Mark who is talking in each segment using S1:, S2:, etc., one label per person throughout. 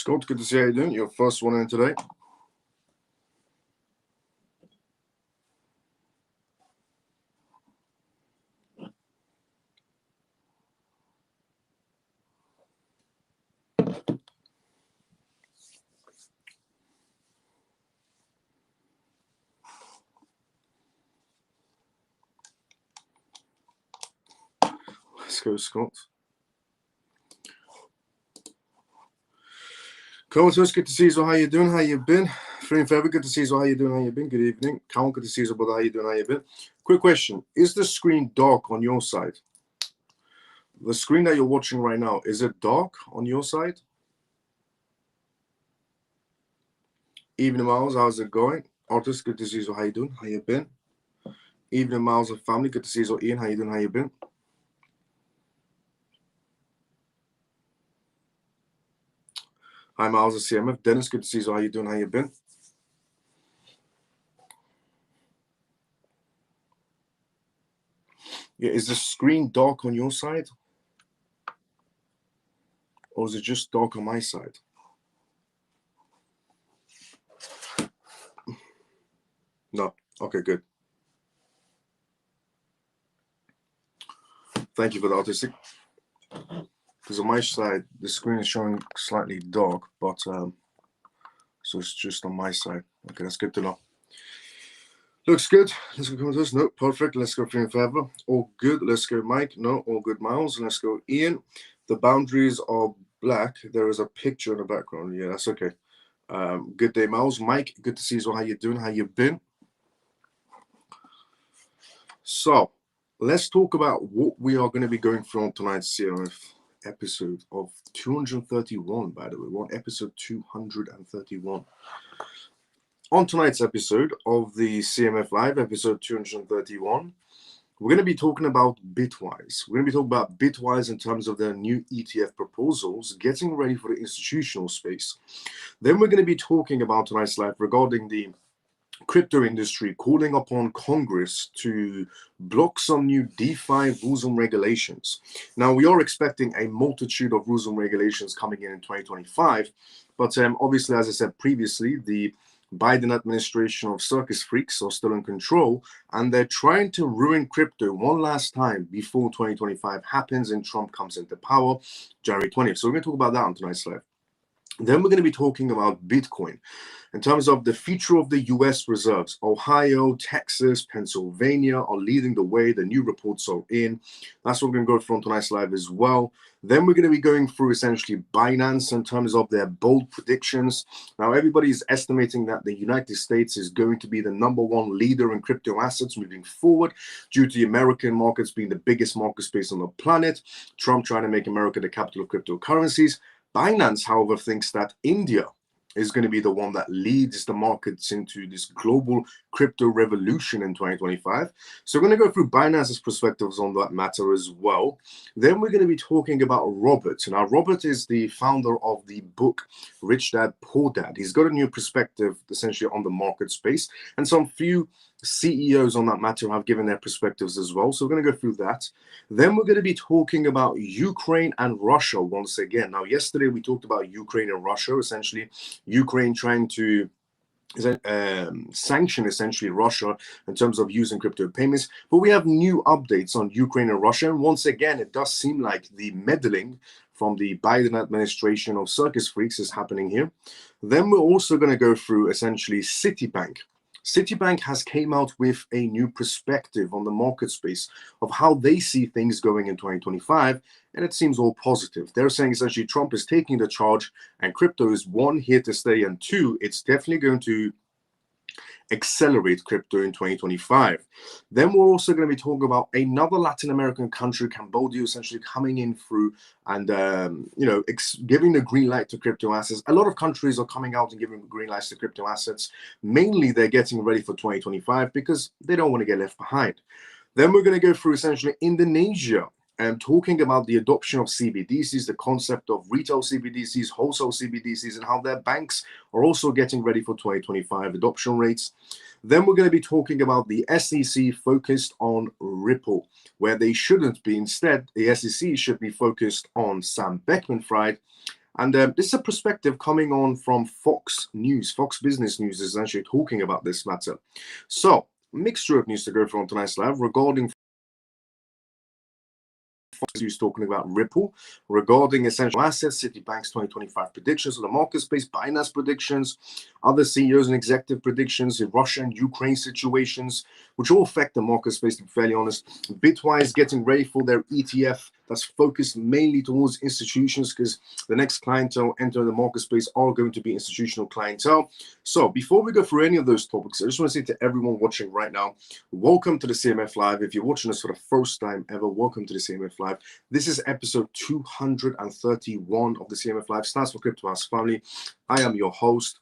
S1: Scott, good to see how you're doing. Your first one in today. Let's go, Scott. Comatose, good to see you. How you doing? How you been? Free and Feather, good to see you. How you doing? How you been? Good evening. Count, good to see you, brother. How you doing? How you been? Quick question: is the screen dark on your side? The screen that you're watching right now, is it dark on your side? Evening, Miles. How's it going? Artist, good to see you. How you doing? How you been? Evening, Miles and family, good to see you. Ian, how you doing? How you been? Hi, Miles of CMF. Dennis, good to see you. How you doing? How you been? Yeah, is the screen dark on your side? Or is it just dark on my side? No. Okay, good. Thank you for the artistic. Because on my side, the screen is showing slightly dark, but so it's just on my side. Okay, that's good to know. Looks good. Let's go come to this. No, perfect. Let's go Free and Feather. All good. Let's go Mike. No, all good Miles. Let's go Ian. The boundaries are black. There is a picture in the background. Yeah, that's okay. Good day, Miles. Mike, good to see you. How you doing? How you been? So let's talk about what we are going to be going through on tonight's CMF episode of 231, by the way. We're on episode 231. On tonight's episode of the CMF Live, episode 231, we're going to be talking about Bitwise. We're going to be talking about Bitwise in terms of their new ETF proposals, getting ready for the institutional space. Then we're going to be talking about tonight's live regarding the crypto industry calling upon Congress to block some new DeFi rules and regulations. Now, we are expecting a multitude of rules and regulations coming in 2025, but obviously, as I said previously, the Biden administration of circus freaks are still in control, and they're trying to ruin crypto one last time before 2025 happens and Trump comes into power January 20th. So we're going to talk about that on tonight's live. Then we're going to be talking about Bitcoin in terms of the future of the US reserves. Ohio, Texas, Pennsylvania are leading the way. The new reports are in. That's what we're going to go through on tonight's live as well. Then we're going to be going through essentially Binance in terms of their bold predictions. Now, everybody's estimating that the United States is going to be the #1 leader in crypto assets moving forward due to the American markets being the biggest market space on the planet. Trump trying to make America the capital of cryptocurrencies. Binance, however, thinks that India is going to be the one that leads the markets into this global crypto revolution in 2025. So we're going to go through Binance's perspectives on that matter as well. Then we're going to be talking about Robert. Now, Robert is the founder of the book Rich Dad, Poor Dad. He's got a new perspective essentially on the market space, and some few CEOs on that matter have given their perspectives as well. So we're going to go through that. Then we're going to be talking about Ukraine and Russia once again. Now, yesterday we talked about Ukraine and Russia, essentially Ukraine trying to sanction essentially Russia in terms of using crypto payments. But we have new updates on Ukraine and Russia. And once again, it does seem like the meddling from the Biden administration of circus freaks is happening here. Then we're also going to go through essentially Citibank. Citibank has came out with a new perspective on the market space of how they see things going in 2025, and it seems all positive. They're saying essentially Trump is taking the charge, and crypto is one, here to stay, and two, it's definitely going to accelerate crypto in 2025. Then we're also going to be talking about another Latin American country, Cambodia, essentially coming in through and giving the green light to crypto assets. A lot of countries are coming out and giving green lights to crypto assets. Mainly, they're getting ready for 2025 because they don't want to get left behind. Then we're going to go through essentially Indonesia and talking about the adoption of CBDCs, the concept of retail CBDCs, wholesale CBDCs, and how their banks are also getting ready for 2025 adoption rates. Then we're going to be talking about the SEC focused on Ripple, where they shouldn't be. Instead, the SEC should be focused on Sam Beckman-Fried And this is a perspective coming on from Fox News. Fox Business News is actually talking about this matter. So, mixture of news to go through on tonight's live regarding Fox News talking about Ripple, regarding essential assets, Citibank's 2025 predictions of the market space, Binance predictions, other CEOs and executive predictions in Russia and Ukraine situations, which all affect the market space, to be fairly honest. Bitwise getting ready for their ETF that's focused mainly towards institutions, because the next clientele entering the market space are going to be institutional clientele. So before we go through any of those topics, I just want to say to everyone watching right now, welcome to the CMF Live. If you're watching us for the first time ever, welcome to the CMF Live. This is episode 231 of the CMF Live. Stands for Crypto House Family. I am your host,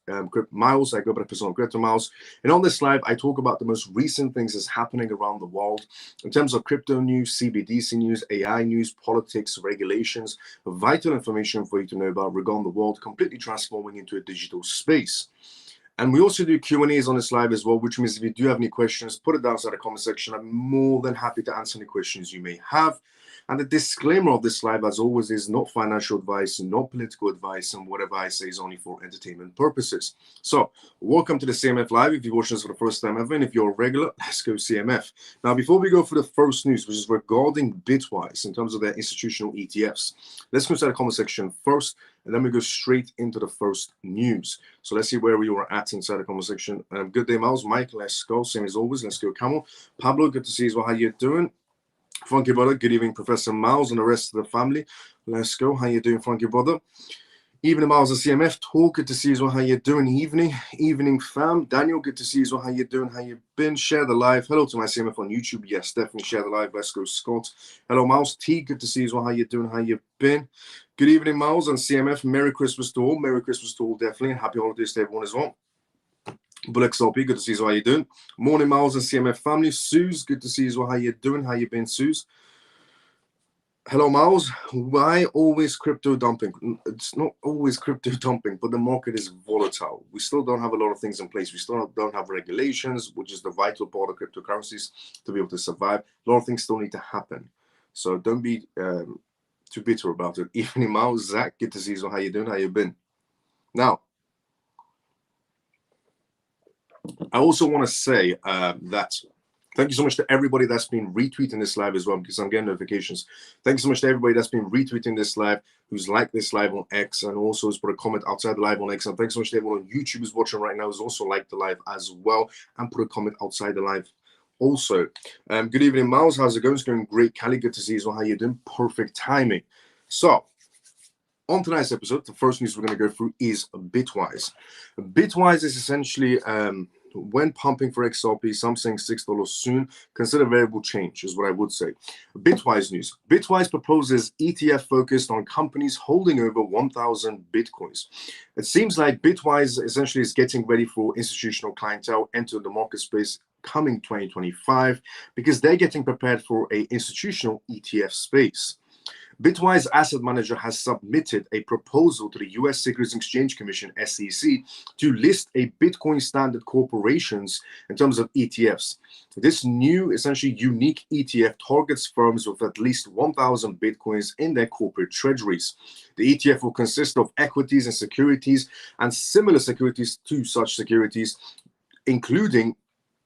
S1: Miles. I go by the person Crypto Miles. And on this live, I talk about the most recent things that's happening around the world in terms of crypto news, CBDC news, AI news, politics, regulations, vital information for you to know about regarding the world completely transforming into a digital space. And we also do Q&As on this live as well, which means if you do have any questions, put it down inside the comment section. I'm more than happy to answer any questions you may have. And the disclaimer of this live, as always, is not financial advice, not political advice, and whatever I say is only for entertainment purposes. So, welcome to the CMF Live. If you're watching this for the first time ever, and if you're a regular, let's go CMF. Now, before we go for the first news, which is regarding Bitwise in terms of their institutional ETFs, let's go to the comment section first, and then we go straight into the first news. So let's see where we were at inside the comment section. Good day, Miles. Mike, let's go. Same as always. Let's go, Camel. Pablo, good to see you as well. How you doing? Funky brother, good evening, Professor Miles and the rest of the family. Let's go. How you doing, Funky brother? Evening, Miles and CMF. Talk, good to see you as well. How you doing? Evening, fam. Daniel, good to see you as well. How you doing? How you been? Share the live. Hello to my CMF on YouTube. Yes, definitely share the live. Let's go, Scott. Hello, Miles T. Good to see you as well. How you doing? How you been? Good evening, Miles and CMF. Merry Christmas to all. Merry Christmas to all, definitely. And happy holidays to everyone as well. Bullock XLP, good to see you. How you doing? Morning, Miles and CMF family. Suze, good to see you. How you doing? How you been, Suze? Hello, Miles. Why always crypto dumping? It's not always crypto dumping, but the market is volatile. We still don't have a lot of things in place. We still don't have regulations, which is the vital part of cryptocurrencies to be able to survive. A lot of things still need to happen. So don't be too bitter about it. Evening, Miles. Zach, good to see you. How you doing? How you been? Now, I also want to say that thank you so much to everybody that's been retweeting this live as well, because I'm getting notifications. Thank you so much to everybody that's been retweeting this live, who's liked this live on X, and also has put a comment outside the live on X. And thanks so much to everyone on YouTube who's watching right now, who's also liked the live as well, and put a comment outside the live also. Good evening, Miles. How's it going? It's going great. Callie, good to see you. So how you doing? Perfect timing. So, on tonight's episode, the first news we're going to go through is Bitwise. Bitwise is essentially when pumping for XRP, some saying $6 soon, consider variable change is what I would say. Bitwise news. Bitwise proposes ETF focused on companies holding over 1,000 Bitcoins. It seems like Bitwise essentially is getting ready for institutional clientele enter the market space coming 2025, because they're getting prepared for a institutional ETF space. Bitwise Asset Manager has submitted a proposal to the U.S. Securities and Exchange Commission, SEC, to list a Bitcoin standard corporations in terms of ETFs. This new, essentially unique ETF targets firms with at least 1,000 Bitcoins in their corporate treasuries. The ETF will consist of equities and securities and similar securities to such securities, including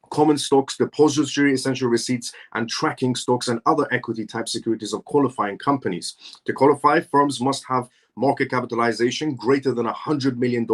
S1: common stocks, depository essential receipts, and tracking stocks and other equity type securities of qualifying companies. To qualify, firms must have market capitalization greater than $100 million,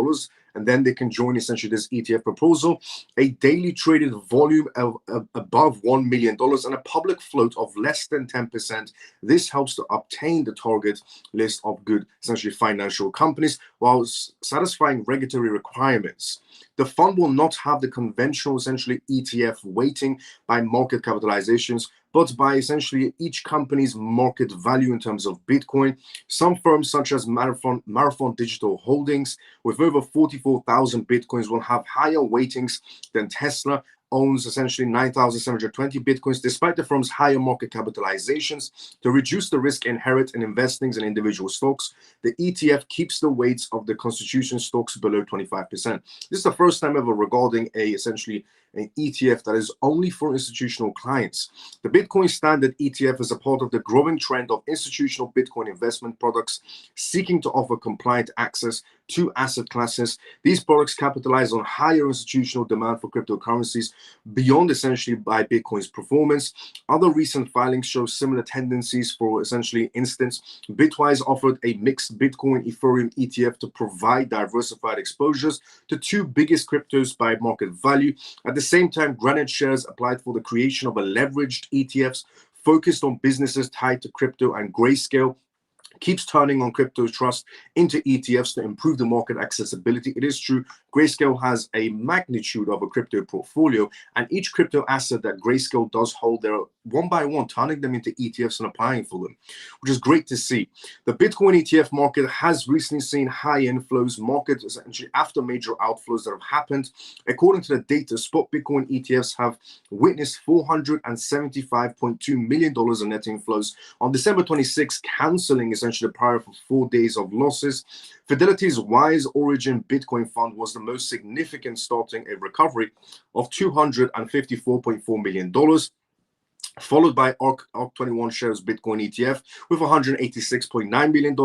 S1: and then they can join essentially this ETF proposal, a daily traded volume of above $1 million, and a public float of less than 10%. This helps to obtain the target list of good, essentially financial companies, while satisfying regulatory requirements. The fund will not have the conventional, essentially, ETF weighting by market capitalizations, but by essentially each company's market value in terms of Bitcoin. Some firms, such as Marathon Digital Holdings, with over 44,000 Bitcoins, will have higher weightings than Tesla, owns essentially 9,720 Bitcoins, despite the firm's higher market capitalizations. To reduce the risk inherent in investing in individual stocks, the ETF keeps the weights of the constitution stocks below 25%. This is the first time ever regarding essentially an ETF that is only for institutional clients. The Bitcoin Standard ETF is a part of the growing trend of institutional Bitcoin investment products seeking to offer compliant access to asset classes. These products capitalize on higher institutional demand for cryptocurrencies beyond essentially by Bitcoin's performance. Other recent filings show similar tendencies. For essentially instance, Bitwise offered a mixed Bitcoin Ethereum ETF to provide diversified exposures to two biggest cryptos by market value. At the same time, Granite Shares applied for the creation of a leveraged ETFs focused on businesses tied to crypto, and Grayscale keeps turning on crypto trust into ETFs to improve the market accessibility. It is true, Grayscale has a magnitude of a crypto portfolio, and each crypto asset that Grayscale does hold, they're one by one turning them into ETFs and applying for them, which is great to see. The Bitcoin ETF market has recently seen high inflows, market essentially after major outflows that have happened. According to the data, spot Bitcoin ETFs have witnessed $475.2 million in net inflows on December 26, canceling essentially the prior for 4 days of losses. Fidelity's Wise Origin Bitcoin Fund was the most significant, starting a recovery of $254.4 million, followed by ARC21 Shares Bitcoin ETF with $186.9 million.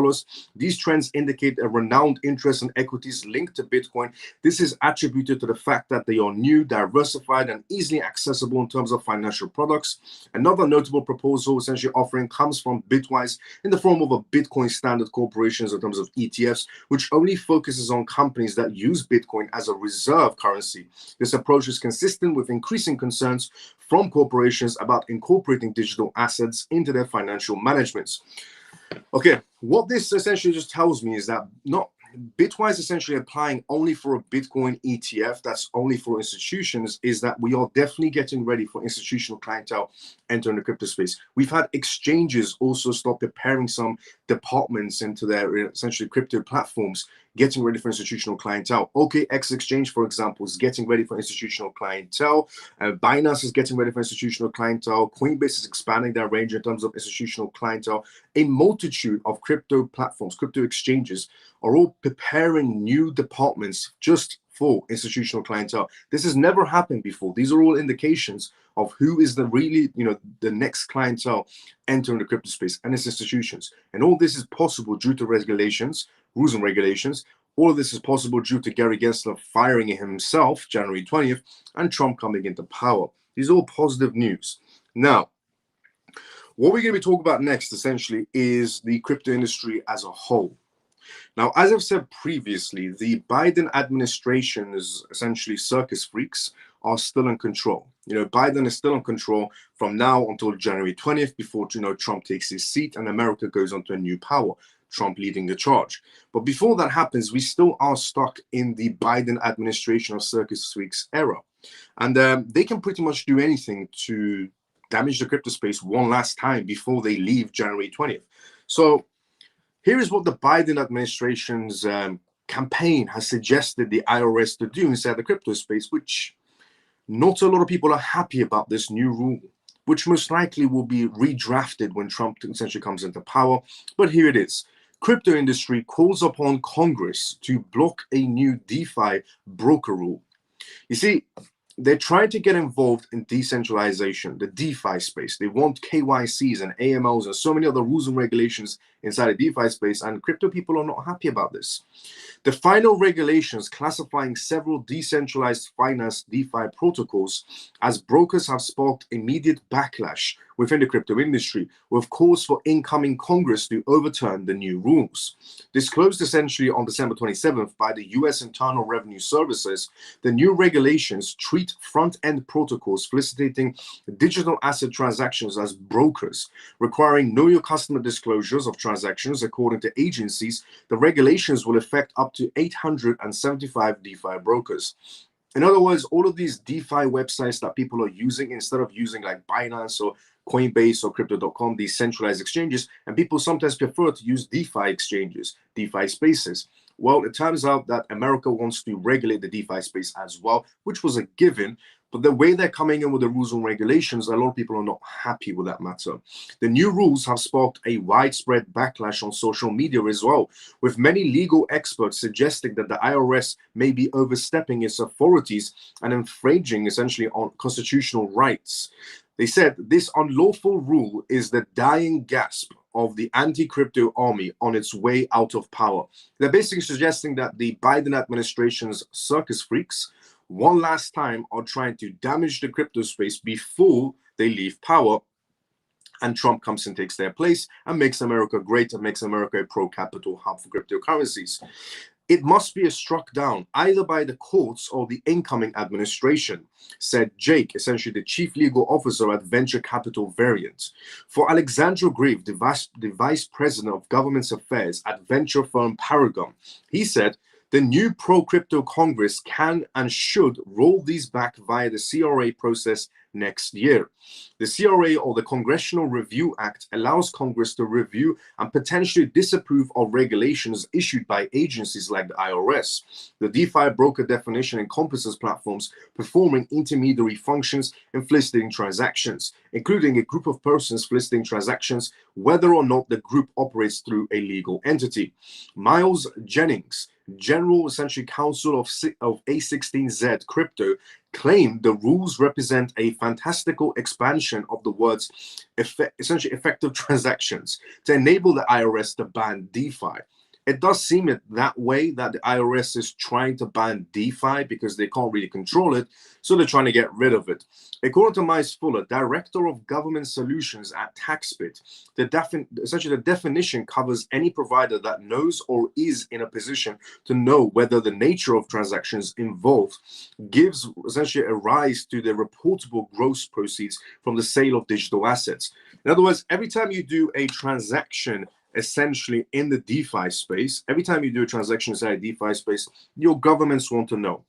S1: These trends indicate a renowned interest in equities linked to Bitcoin. This is attributed to the fact that they are new, diversified, and easily accessible in terms of financial products. Another notable proposal essentially offering comes from Bitwise in the form of a Bitcoin Standard Corporations in terms of ETFs, which only focuses on companies that use Bitcoin as a reserve currency. This approach is consistent with increasing concerns from corporations about incorporating digital assets into their financial managements. Okay, what this essentially just tells me is that not Bitwise essentially applying only for a Bitcoin ETF that's only for institutions is that we are definitely getting ready for institutional clientele entering the crypto space. We've had exchanges also start preparing some departments into their essentially crypto platforms, getting ready for institutional clientele. OKX Exchange, for example, is getting ready for institutional clientele. Binance is getting ready for institutional clientele. Coinbase is expanding their range in terms of institutional clientele. A multitude of crypto platforms, crypto exchanges are all preparing new departments just for institutional clientele. This has never happened before. These are all indications of who is the really, the next clientele entering the crypto space, and its institutions. And all this is possible due to regulations, rules and regulations. All of this is possible due to Gary Gensler firing himself January 20th and Trump coming into power. These are all positive news. Now, what we're going to be talking about next essentially is the crypto industry as a whole. Now, as I've said previously, the Biden administration's essentially circus freaks are still in control. Biden is still in control from now until January 20th, before Trump takes his seat and America goes onto a new power, Trump leading the charge. But before that happens, we still are stuck in the Biden administration of circus freaks era. And they can pretty much do anything to damage the crypto space one last time before they leave January 20th. So here is what the Biden administration's campaign has suggested the IRS to do inside the crypto space, which not a lot of people are happy about this new rule, which most likely will be redrafted when Trump essentially comes into power. But here it is. Crypto industry calls upon Congress to block a new DeFi broker rule. You see, they're trying to get involved in decentralization, the DeFi space. They want KYCs and AMLs and so many other rules and regulations inside the DeFi space, and crypto people are not happy about this. The final regulations classifying several decentralized finance DeFi protocols as brokers have sparked immediate backlash within the crypto industry, with calls for incoming Congress to overturn the new rules. Disclosed essentially on December 27th by the U.S. Internal Revenue Services, the new regulations treat front-end protocols facilitating digital asset transactions as brokers, requiring know your customer disclosures of transactions. According to agencies, the regulations will affect up to 875 DeFi brokers. In other words, all of these DeFi websites that people are using, instead of using like Binance or Coinbase or Crypto.com, these centralized exchanges, and people sometimes prefer to use DeFi exchanges, DeFi spaces. Well, it turns out that America wants to regulate the DeFi space as well, which was a given But the way they're coming in with the rules and regulations, a lot of people are not happy with that matter. The new rules have sparked a widespread backlash on social media as well, with many legal experts suggesting that the IRS may be overstepping its authorities and infringing essentially on constitutional rights. They said this unlawful rule is the dying gasp of the anti-crypto army on its way out of power. They're basically suggesting that the Biden administration's circus freaks one last time are trying to damage the crypto space before they leave power, and Trump comes and takes their place and makes America great and makes America a pro-capital hub for cryptocurrencies. It must be struck down either by the courts or the incoming administration, said Jake, essentially the chief legal officer at Venture Capital Variant. For Alexandra Grieve, the vice president of government affairs at venture firm Paragon, he said, the new pro-crypto Congress can and should roll these back via the CRA process next year. The CRA, or the Congressional Review Act, allows Congress to review and potentially disapprove of regulations issued by agencies like the IRS. The DeFi broker definition encompasses platforms performing intermediary functions in flitting transactions, including a group of persons flitting transactions, whether or not the group operates through a legal entity. Miles Jennings, General essentially Counsel of A16Z Crypto, claimed the rules represent a fantastical expansion of the words essentially effective transactions to enable the IRS to ban DeFi. It does seem it that way, that the IRS is trying to ban DeFi because they can't really control it, so they're trying to get rid of it. According to Miles Fuller, Director of Government Solutions at TaxBit, essentially the definition covers any provider that knows or is in a position to know whether the nature of transactions involved gives essentially a rise to the reportable gross proceeds from the sale of digital assets. In other words, every time you do a transaction essentially in the DeFi space, every time you do a transaction inside DeFi space, your governments want to know.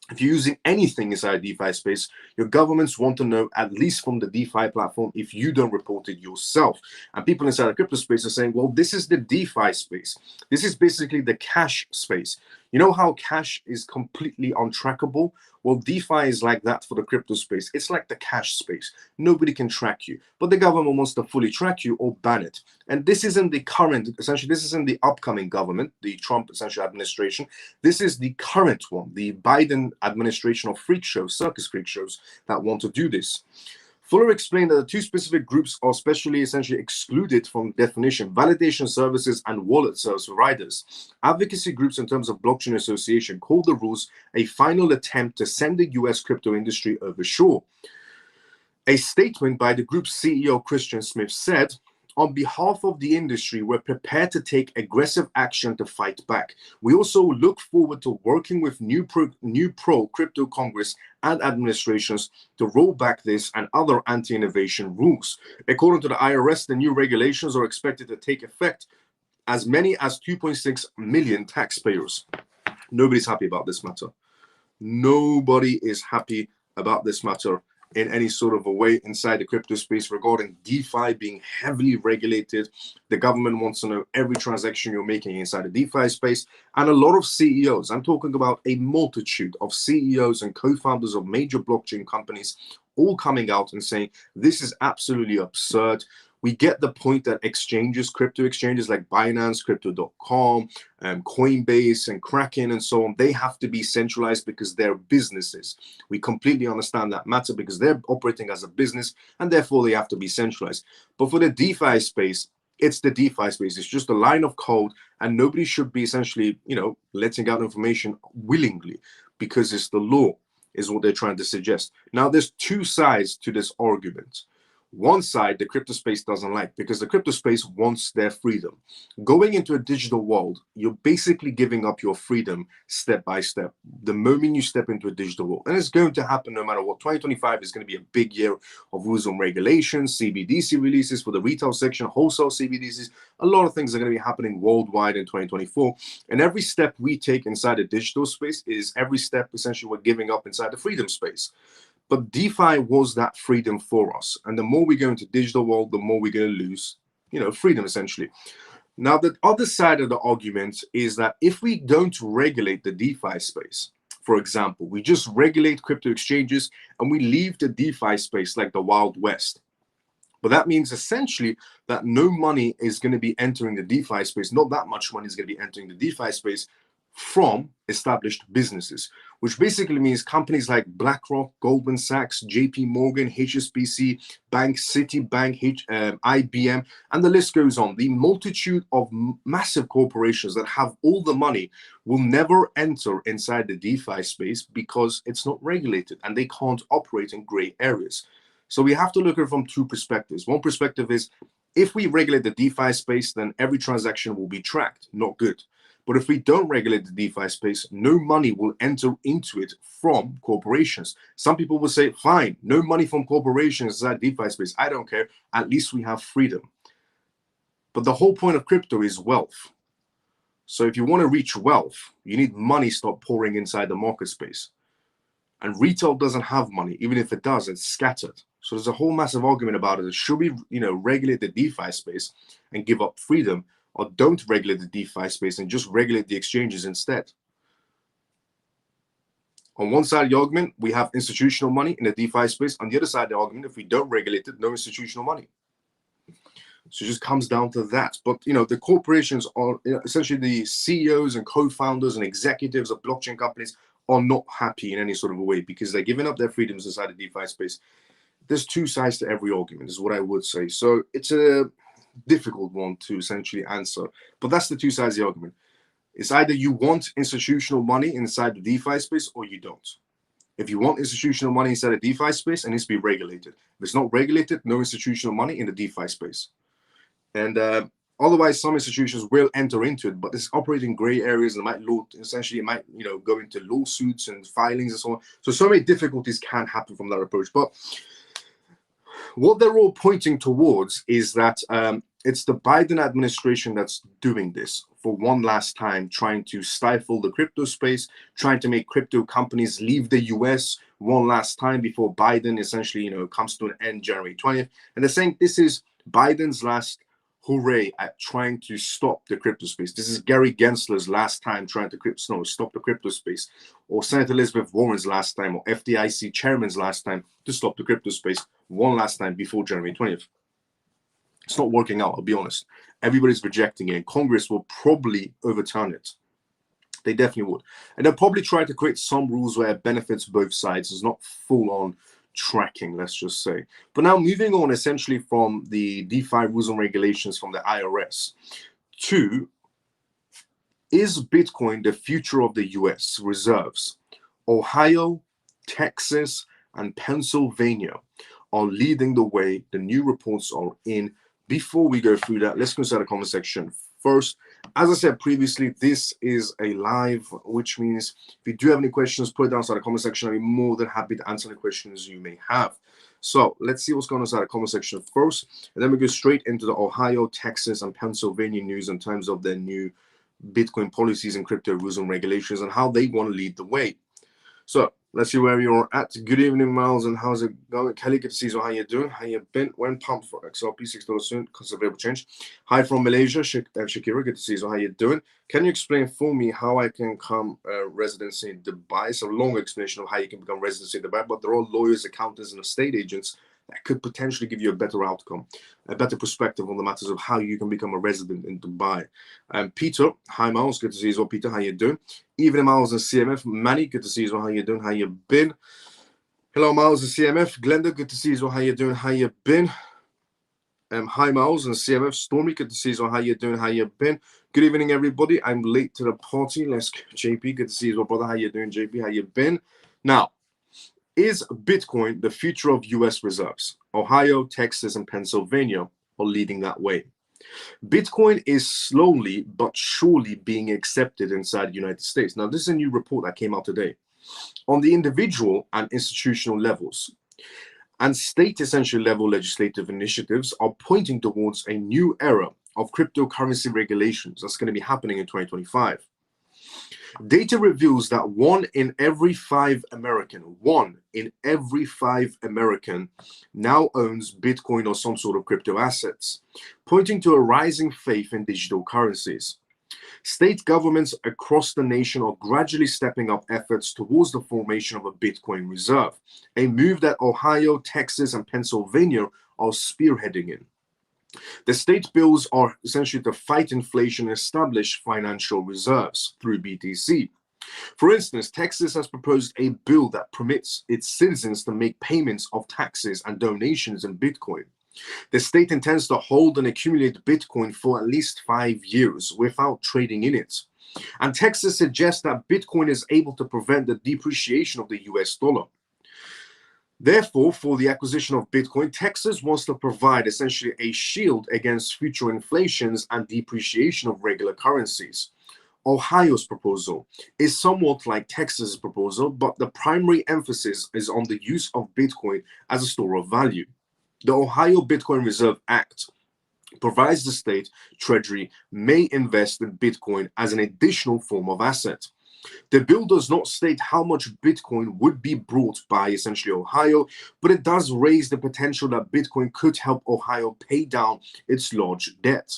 S1: If you're using anything inside DeFi space, your governments want to know, at least from the DeFi platform, if you don't report it yourself. And people inside the crypto space are saying, well, this is the DeFi space. This is basically the cash space. You know how cash is completely untrackable? Well, DeFi is like that for the crypto space. It's like the cash space. Nobody can track you, but the government wants to fully track you or ban it. And this isn't the current, essentially, this isn't the upcoming government, the Trump essential administration. This is the current one, the Biden administration of freak shows, circus freak shows that want to do this. Fuller explained that the two specific groups are specially essentially excluded from definition: validation services and wallet service providers. Advocacy groups in terms of blockchain association called the rules a final attempt to send the US crypto industry over shore. A statement by the group's CEO Christian Smith said, on behalf of the industry, we're prepared to take aggressive action to fight back. We also look forward to working with new pro-crypto Congress and administrations to roll back this and other anti-innovation rules. According to the IRS, the new regulations are expected to take effect as many as 2.6 million taxpayers. Nobody's happy about this matter. Nobody is happy about this matter in any sort of a way inside the crypto space regarding DeFi being heavily regulated. The government wants to know every transaction you're making inside the DeFi space. And a lot of CEOs, I'm talking about a multitude of CEOs and co-founders of major blockchain companies, all coming out and saying, this is absolutely absurd. We get the point that exchanges, crypto exchanges like Binance, Crypto.com, Coinbase, and Kraken, and so on, they have to be centralized because they're businesses. We completely understand that matter because they're operating as a business, and therefore they have to be centralized. But for the DeFi space, it's the DeFi space. It's just a line of code, and nobody should be essentially, letting out information willingly because it's the law, is what they're trying to suggest. Now, there's two sides to this argument. One side, the crypto space doesn't like, because the crypto space wants their freedom. Going into a digital world, you're basically giving up your freedom step by step the moment you step into a digital world. And it's going to happen no matter what. 2025 is going to be a big year of rules and regulations, CBDC releases for the retail section, wholesale CBDCs. A lot of things are going to be happening worldwide in 2024. And every step we take inside the digital space is every step essentially we're giving up inside the freedom space. But DeFi was that freedom for us. And the more we go into digital world, the more we're going to lose, freedom essentially. Now, the other side of the argument is that if we don't regulate the DeFi space, for example. We just regulate crypto exchanges and we leave the DeFi space like the Wild West. But that means essentially that no money is going to be entering the DeFi space. Not that much money is going to be entering the DeFi space from established businesses, which basically means companies like BlackRock, Goldman Sachs, JP Morgan, HSBC, Bank, Citibank, IBM, and the list goes on. The multitude of massive corporations that have all the money will never enter inside the DeFi space because it's not regulated and they can't operate in gray areas. So we have to look at it from two perspectives. One perspective is if we regulate the DeFi space, then every transaction will be tracked. Not good. But if we don't regulate the DeFi space, no money will enter into it from corporations. Some people will say, fine, no money from corporations inside DeFi space. I don't care. At least we have freedom. But the whole point of crypto is wealth. So if you want to reach wealth, you need money start pouring inside the market space. And retail doesn't have money. Even if it does, it's scattered. So there's a whole massive argument about it. Should we, regulate the DeFi space and give up freedom, or don't regulate the DeFi space and just regulate the exchanges instead? On one side of the argument, we have institutional money in the DeFi space. On the other side of the argument, if we don't regulate it, no institutional money. So it just comes down to that. But, the corporations are essentially the CEOs and co-founders and executives of blockchain companies are not happy in any sort of a way because they're giving up their freedoms inside the DeFi space. There's two sides to every argument, is what I would say. So it's a difficult one to essentially answer, but that's the two sides of the argument. It's either you want institutional money inside the DeFi space or you don't. If you want institutional money inside the DeFi space, it needs to be regulated. If it's not regulated, no institutional money in the DeFi space. And otherwise, some institutions will enter into it, but it's operating gray areas and it might go into lawsuits and filings and so on. So many difficulties can happen from that approach. But what they're all pointing towards is that it's the Biden administration that's doing this for one last time, trying to stifle the crypto space, trying to make crypto companies leave the US one last time before Biden essentially, comes to an end January 20th. And they're saying this is Biden's last hooray at trying to stop the crypto space. This is Gary Gensler's last time trying to stop the crypto space, or Senator Elizabeth Warren's last time, or FDIC chairman's last time to stop the crypto space one last time before January 20th. It's not working out, I'll be honest. Everybody's rejecting it, and Congress will probably overturn it. They definitely would. And they'll probably try to create some rules where it benefits both sides. It's not full-on tracking, let's just say. But now moving on essentially from the DeFi rules and regulations from the IRS to, is Bitcoin the future of the US reserves? Ohio, Texas, and Pennsylvania are leading the way. The new reports are in. Before we go through that, let's go inside the comment section first. As I said previously, this is a live, which means if you do have any questions, put it down inside the comment section. I'll be more than happy to answer the questions you may have. So let's see what's going on inside the comment section first, and then we go straight into the Ohio, Texas, and Pennsylvania news in terms of their new Bitcoin policies and crypto rules and regulations and how they want to lead the way. So let's see where you're at. Good evening, Miles, and how's it going? Kelly, good to see you. How you doing? How you been? When pumped for XRP $6 soon? Considerable change. Hi from Malaysia, Shakira. Good to see you. How you doing? Can you explain for me how I can come residency in Dubai? It's a long explanation of how you can become residency in Dubai, but there are lawyers, accountants, and estate agents that could potentially give you a better outcome, a better perspective on the matters of how you can become a resident in Dubai. Peter, hi Miles, good to see you as well. Peter, how you doing? Evening, Miles and CMF. Manny, good to see you as well. How you doing? How you been? Hello, Miles and CMF. Glenda, good to see you as well. How you doing? How you been? Hi, Miles and CMF. Stormy, good to see you as well. How you doing? How you been? Good evening, everybody. I'm late to the party. Let's go. JP, good to see you as well, brother. How you doing, JP? How you been? Now, is Bitcoin the future of US reserves? Ohio, Texas, and Pennsylvania are leading that way. Bitcoin is slowly but surely being accepted inside the United States. Now, this is a new report that came out today on the individual and institutional levels. And state essential level legislative initiatives are pointing towards a new era of cryptocurrency regulations that's going to be happening in 2025. Data reveals that 1 in every 5 American now owns Bitcoin or some sort of crypto assets, pointing to a rising faith in digital currencies. State governments across the nation are gradually stepping up efforts towards the formation of a Bitcoin reserve, a move that Ohio, Texas, and Pennsylvania are spearheading in. The state bills are essentially to fight inflation and establish financial reserves through BTC. For instance, Texas has proposed a bill that permits its citizens to make payments of taxes and donations in Bitcoin. The state intends to hold and accumulate Bitcoin for at least 5 years without trading in it. And Texas suggests that Bitcoin is able to prevent the depreciation of the US dollar. Therefore, for the acquisition of Bitcoin, Texas wants to provide essentially a shield against future inflations and depreciation of regular currencies. Ohio's proposal is somewhat like Texas's proposal, but the primary emphasis is on the use of Bitcoin as a store of value. The Ohio Bitcoin Reserve Act provides the state treasury may invest in Bitcoin as an additional form of asset. The bill does not state how much Bitcoin would be brought by essentially Ohio, but it does raise the potential that Bitcoin could help Ohio pay down its large debt.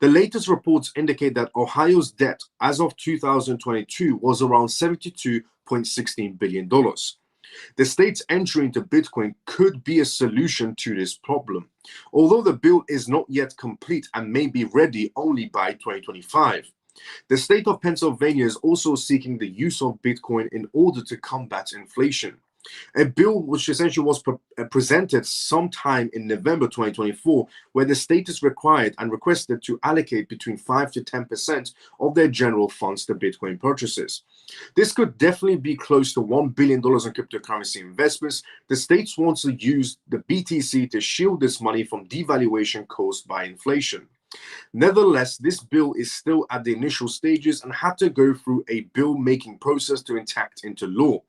S1: The latest reports indicate that Ohio's debt as of 2022 was around $72.16 billion. The state's entry into Bitcoin could be a solution to this problem, although the bill is not yet complete and may be ready only by 2025. The state of Pennsylvania is also seeking the use of Bitcoin in order to combat inflation. A bill which essentially was presented sometime in November 2024, where the state is required and requested to allocate between 5 to 10% of their general funds to Bitcoin purchases. This could definitely be close to $1 billion in cryptocurrency investments. The states want to use the BTC to shield this money from devaluation caused by inflation. Nevertheless, this bill is still at the initial stages and had to go through a bill-making process to enact into law.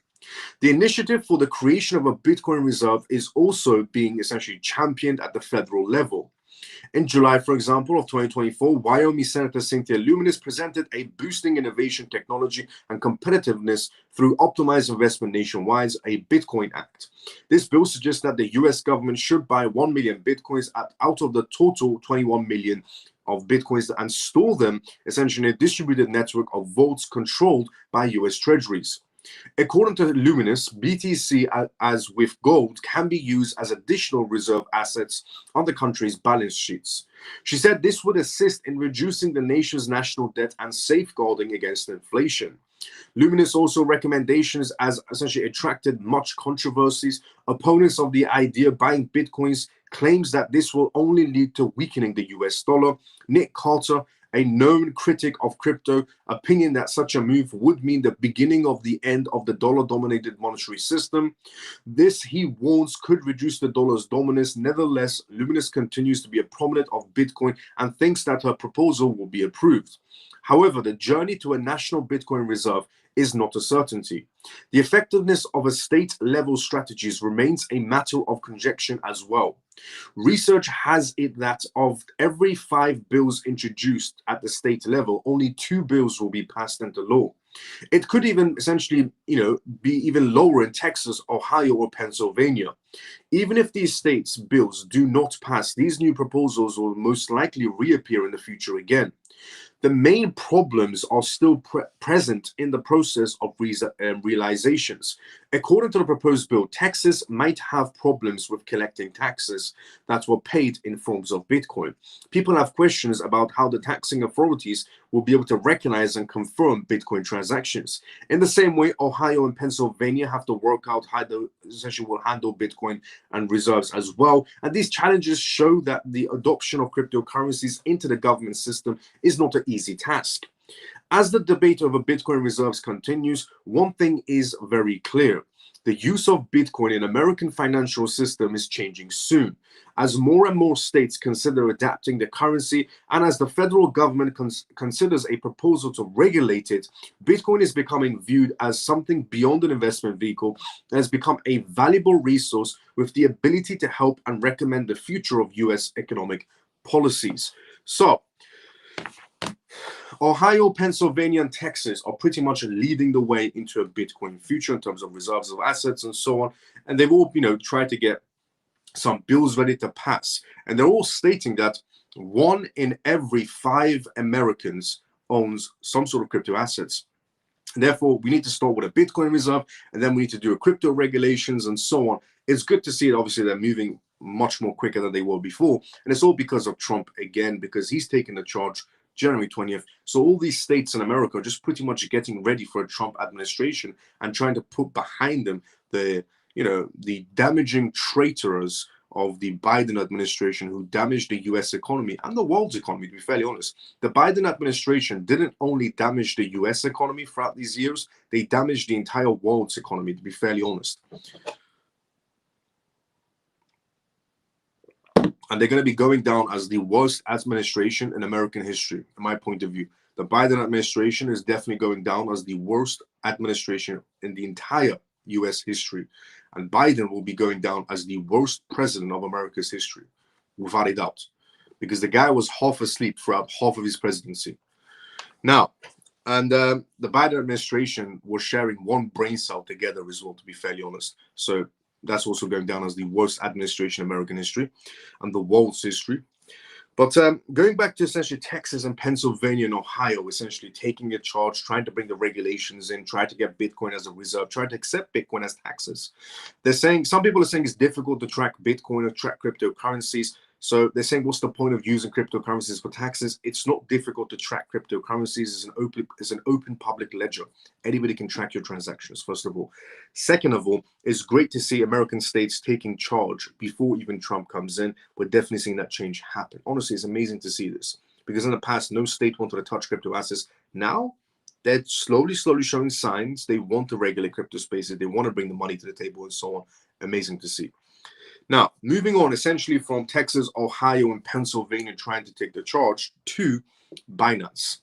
S1: The initiative for the creation of a Bitcoin reserve is also being essentially championed at the federal level. In July, for example, of 2024, Wyoming Senator Cynthia Luminous presented a Boosting Innovation, Technology, and Competitiveness Through Optimized Investment Nationwide, a Bitcoin Act. This bill suggests that the US government should buy 1 million Bitcoins out of the total 21 million of Bitcoins and store them essentially in a distributed network of vaults controlled by US treasuries. According to Luminous, BTC, as with gold, can be used as additional reserve assets on the country's balance sheets. She said this would assist in reducing the nation's national debt and safeguarding against inflation. Luminous also recommendations as essentially attracted much controversies. Opponents of the idea buying Bitcoins claims that this will only lead to weakening the US dollar. Nick Carter, a known critic of crypto, opinion that such a move would mean the beginning of the end of the dollar-dominated monetary system. This, he warns, could reduce the dollar's dominance. Nevertheless, Luminous continues to be a proponent of Bitcoin and thinks that her proposal will be approved. However, the journey to a national Bitcoin reserve is not a certainty. The effectiveness of a state-level strategies remains a matter of conjecture as well. Research has it that of every 5 bills introduced at the state level, only 2 bills will be passed into law. It could even essentially, be even lower in Texas, Ohio, or Pennsylvania. Even if these states' bills do not pass, these new proposals will most likely reappear in the future again. The main problems are still present in the process of realizations. According to the proposed bill, Texas might have problems with collecting taxes that were paid in forms of Bitcoin. People have questions about how the taxing authorities will be able to recognize and confirm Bitcoin transactions. In the same way, Ohio and Pennsylvania have to work out how they essentially will handle Bitcoin and reserves as well. And these challenges show that the adoption of cryptocurrencies into the government system is not an easy task. As the debate over Bitcoin reserves continues, one thing is very clear. The use of Bitcoin in American financial system is changing soon. As more and more states consider adapting the currency, and as the federal government considers a proposal to regulate it, Bitcoin is becoming viewed as something beyond an investment vehicle and has become a valuable resource with the ability to help and recommend the future of US economic policies. So, Ohio, Pennsylvania, and Texas are pretty much leading the way into a Bitcoin future in terms of reserves of assets and so on. And they've all, tried to get some bills ready to pass. And they're all stating that 1 in every 5 Americans owns some sort of crypto assets. Therefore, we need to start with a Bitcoin reserve, and then we need to do a crypto regulations and so on. It's good to see it. Obviously, they're moving much more quicker than they were before. And it's all because of Trump again, because he's taken the charge January 20th. So all these states in America are just pretty much getting ready for a Trump administration and trying to put behind them the damaging traitors of the Biden administration who damaged the US economy and the world's economy, to be fairly honest. The Biden administration didn't only damage the US economy throughout these years, they damaged the entire world's economy, to be fairly honest. And they're going to be going down as the worst administration in American history, in my point of view. The Biden administration is definitely going down as the worst administration in the entire US history. And Biden will be going down as the worst president of America's history, without a doubt, because the guy was half asleep throughout half of his presidency. Now, and the Biden administration was sharing one brain cell together as well, to be fairly honest. So that's also going down as the worst administration in American history and the world's history. But going back to essentially Texas and Pennsylvania and Ohio, essentially taking a charge, trying to bring the regulations in, trying to get Bitcoin as a reserve, trying to accept Bitcoin as taxes. They're saying, some people are saying it's difficult to track Bitcoin or track cryptocurrencies. So they're saying, what's the point of using cryptocurrencies for taxes? It's not difficult to track cryptocurrencies. It's an open public ledger. Anybody can track your transactions, first of all. Second of all, it's great to see American states taking charge before even Trump comes in. We're definitely seeing that change happen. Honestly, it's amazing to see this, because in the past, no state wanted to touch crypto assets. Now, they're slowly showing signs they want to regulate crypto spaces. They want to bring the money to the table and so on. Amazing to see. Now, moving on essentially from Texas, Ohio, and Pennsylvania trying to take the charge to Binance.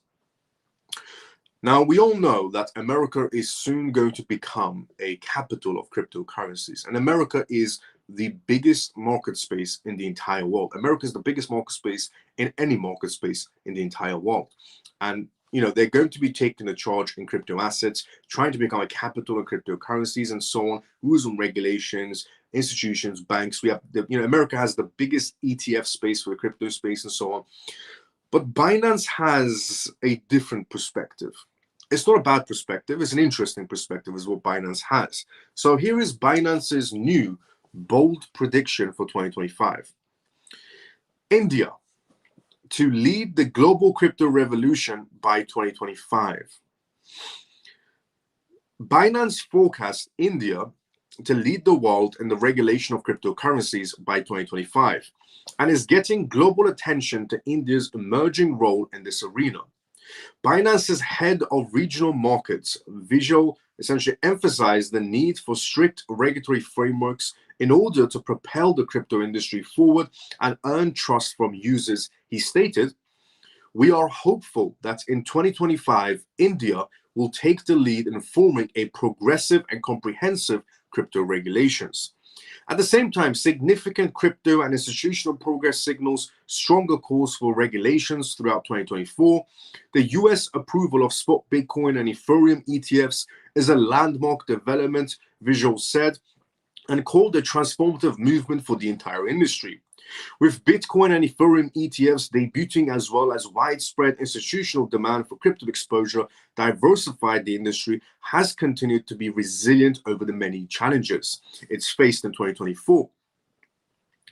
S1: Now, we all know that America is soon going to become a capital of cryptocurrencies. And America is the biggest market space in the entire world. America is the biggest market space in any market space in the entire world. And they're going to be taking the charge in crypto assets, trying to become a capital of cryptocurrencies and so on, rules and regulations, institutions, banks. We have, America has the biggest ETF space for the crypto space and so on. But Binance has a different perspective. It's not a bad perspective. It's an interesting perspective is what Binance has. So here is Binance's new bold prediction for 2025. India to lead the global crypto revolution by 2025. Binance forecasts India to lead the world in the regulation of cryptocurrencies by 2025 and is getting global attention to India's emerging role in this arena. Binance's head of regional markets, Vijay, essentially emphasized the need for strict regulatory frameworks in order to propel the crypto industry forward and earn trust from users. He stated, "We are hopeful that in 2025, India will take the lead in forming a progressive and comprehensive crypto regulations. At the same time, significant crypto and institutional progress signals stronger calls for regulations throughout 2024. The US approval of spot Bitcoin and Ethereum ETFs is a landmark development," Vijay said, and called a transformative movement for the entire industry. With Bitcoin and Ethereum ETFs debuting as well as widespread institutional demand for crypto exposure, diversified the industry has continued to be resilient over the many challenges it's faced in 2024.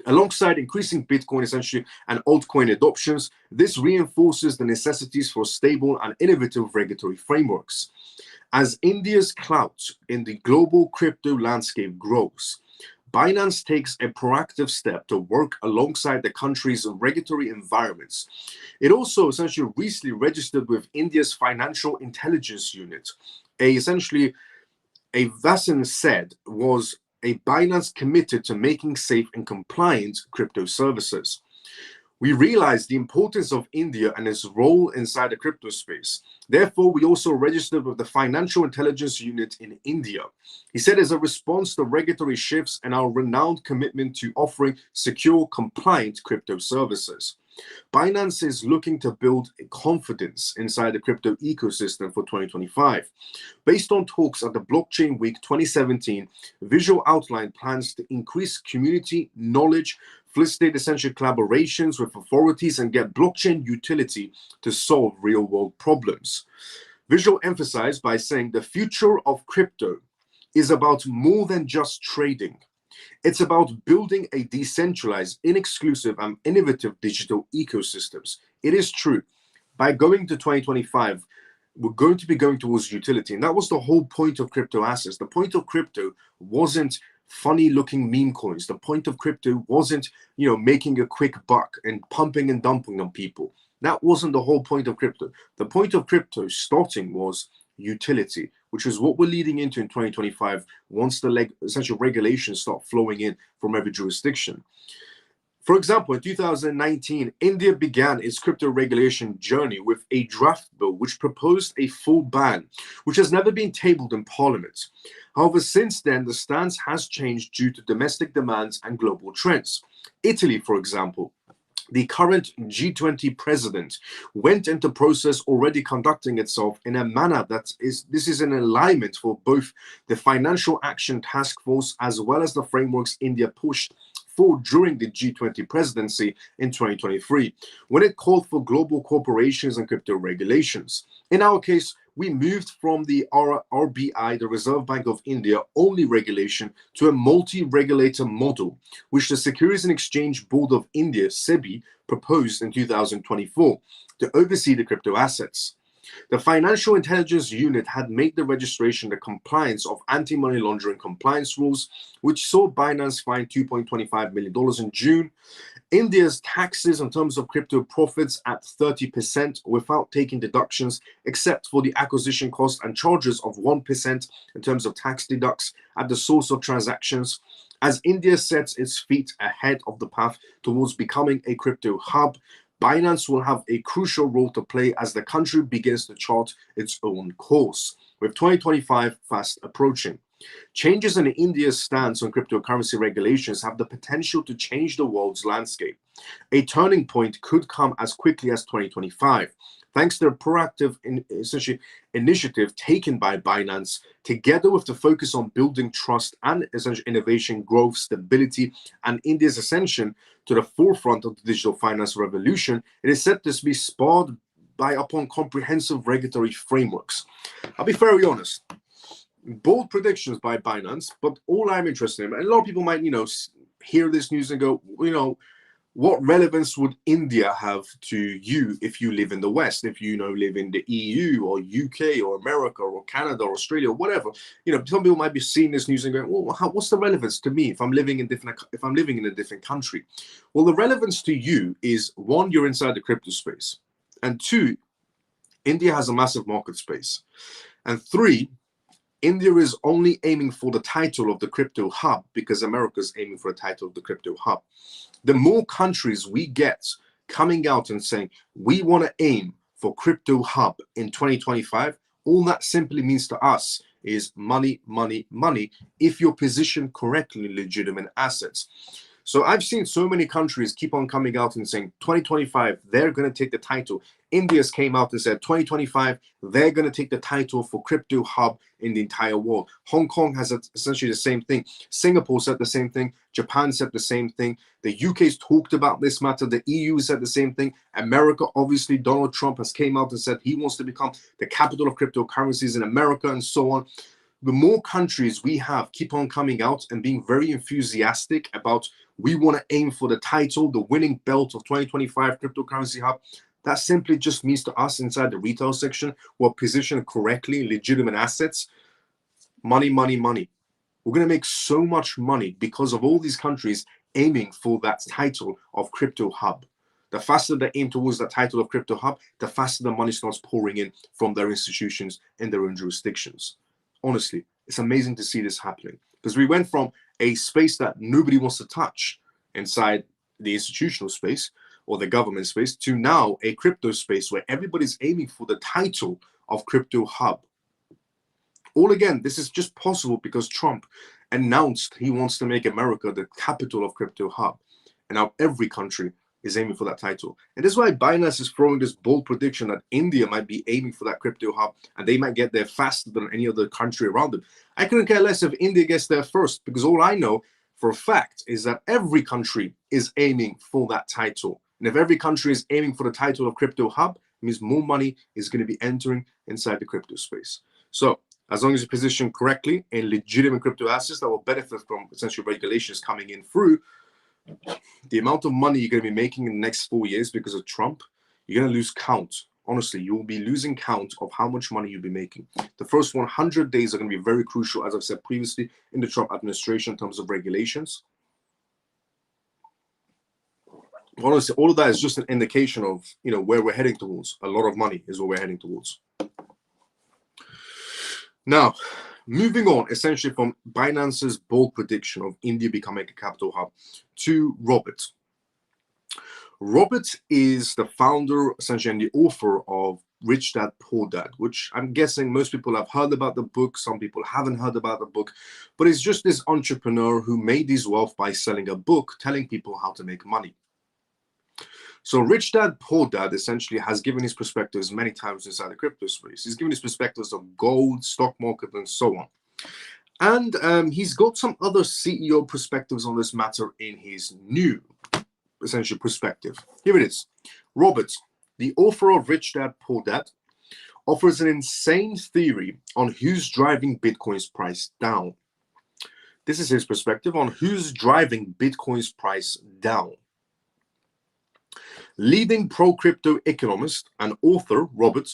S1: Alongside increasing Bitcoin essentially and altcoin adoptions, this reinforces the necessities for stable and innovative regulatory frameworks. As India's clout in the global crypto landscape grows, Binance takes a proactive step to work alongside the country's regulatory environments. It also essentially recently registered with India's Financial Intelligence Unit. Essentially, a Vasan said was a Binance committed to making safe and compliant crypto services. We realize the importance of India and its role inside the crypto space. Therefore, we also registered with the Financial Intelligence Unit in India. He said, as a response to regulatory shifts and our renowned commitment to offering secure, compliant crypto services. Binance is looking to build confidence inside the crypto ecosystem for 2025. Based on talks at the Blockchain Week 2017, Vijay outlined plans to increase community knowledge, facilitate essential collaborations with authorities, and get blockchain utility to solve real-world problems. Visual emphasized by saying the future of crypto is about more than just trading. It's about building a decentralized, inexclusive, and innovative digital ecosystems. It is true. By going to 2025, we're going to be going towards utility. And that was the whole point of crypto assets. The point of crypto wasn't funny looking meme coins. The point of crypto wasn't, making a quick buck and pumping and dumping on people. That wasn't the whole point of crypto. The point of crypto starting was utility, which is what we're leading into in 2025 once the essential regulations start flowing in from every jurisdiction. For example, in 2019, India began its crypto regulation journey with a draft bill which proposed a full ban, which has never been tabled in Parliament. However, since then, the stance has changed due to domestic demands and global trends. Italy, for example, the current G20 president went into process already conducting itself in a manner this is in alignment for both the Financial Action Task Force as well as the frameworks India pushed for during the G20 presidency in 2023, when it called for global corporations and crypto regulations. In our case, we moved from the RBI, the Reserve Bank of India, only regulation to a multi-regulator model, which the Securities and Exchange Board of India, SEBI, proposed in 2024 to oversee the crypto assets. The Financial Intelligence Unit had made the registration the compliance of anti-money laundering compliance rules, which saw Binance fine $2.25 million in June. India's taxes in terms of crypto profits at 30% without taking deductions, except for the acquisition cost and charges of 1% in terms of tax deducts at the source of transactions. As India sets its feet ahead of the path towards becoming a crypto hub, Binance will have a crucial role to play as the country begins to chart its own course, with 2025 fast approaching. Changes in India's stance on cryptocurrency regulations have the potential to change the world's landscape. A turning point could come as quickly as 2025, thanks to the proactive initiative taken by Binance, together with the focus on building trust and essential innovation, growth, stability, and India's ascension to the forefront of the digital finance revolution. It is set to be spurred upon comprehensive regulatory frameworks. I'll be very honest. Bold predictions by Binance, but all I'm interested in, and a lot of people might, hear this news and go, what relevance would India have to you if you live in the West, if you live in the EU or UK or America or Canada or Australia or whatever? Some people might be seeing this news and going, well, what's the relevance to me if I'm living in a different country? Well, the relevance to you is, one, you're inside the crypto space, and two, India has a massive market space, and three, India is only aiming for the title of the crypto hub because America is aiming for a title of the crypto hub. The more countries we get coming out and saying, we want to aim for crypto hub in 2025, all that simply means to us is money, money, money, if you're positioned correctly in legitimate assets. So I've seen so many countries keep on coming out and saying 2025, they're going to take the title. India's came out and said 2025, they're going to take the title for crypto hub in the entire world. Hong Kong has essentially the same thing. Singapore said the same thing. Japan said the same thing. The UK's talked about this matter. The EU said the same thing. America, obviously, Donald Trump has came out and said he wants to become the capital of cryptocurrencies in America and so on. The more countries we have keep on coming out and being very enthusiastic about, we want to aim for the title, the winning belt of 2025 cryptocurrency hub. That simply just means to us inside the retail section, we're positioned correctly, legitimate assets, money, money, money. We're going to make so much money because of all these countries aiming for that title of crypto hub. The faster they aim towards that title of crypto hub, the faster the money starts pouring in from their institutions in their own jurisdictions. Honestly, it's amazing to see this happening because we went from a space that nobody wants to touch inside the institutional space or the government space to now a crypto space where everybody's aiming for the title of crypto hub. All again, this is just possible because Trump announced he wants to make America the capital of crypto hub. And now every country is aiming for that title. And this is why Binance is throwing this bold prediction that India might be aiming for that crypto hub and they might get there faster than any other country around them. I couldn't care less if India gets there first, because all I know for a fact is that every country is aiming for that title. And if every country is aiming for the title of crypto hub, it means more money is going to be entering inside the crypto space. So as long as you position correctly in legitimate crypto assets that will benefit from essentially regulations coming in through, the amount of money you're going to be making in the next 4 years because of Trump, you're going to lose count. Honestly, you will be losing count of how much money you'll be making. The first 100 days are going to be very crucial, as I've said previously, in the Trump administration in terms of regulations. Honestly, all of that is just an indication of, where we're heading towards. A lot of money is what we're heading towards. Now, moving on, essentially from Binance's bold prediction of India becoming a capital hub to Robert. Robert is the founder, essentially, and the author of Rich Dad, Poor Dad, which I'm guessing most people have heard about the book. Some people haven't heard about the book, but it's just this entrepreneur who made his wealth by selling a book, telling people how to make money. So Rich Dad, Poor Dad essentially has given his perspectives many times inside the crypto space. He's given his perspectives of gold, stock market, and so on. And he's got some other CEO perspectives on this matter in his new, essentially, perspective. Here it is. Robert, the author of Rich Dad, Poor Dad, offers an insane theory on who's driving Bitcoin's price down. This is his perspective on who's driving Bitcoin's price down. Leading pro-crypto economist and author Robert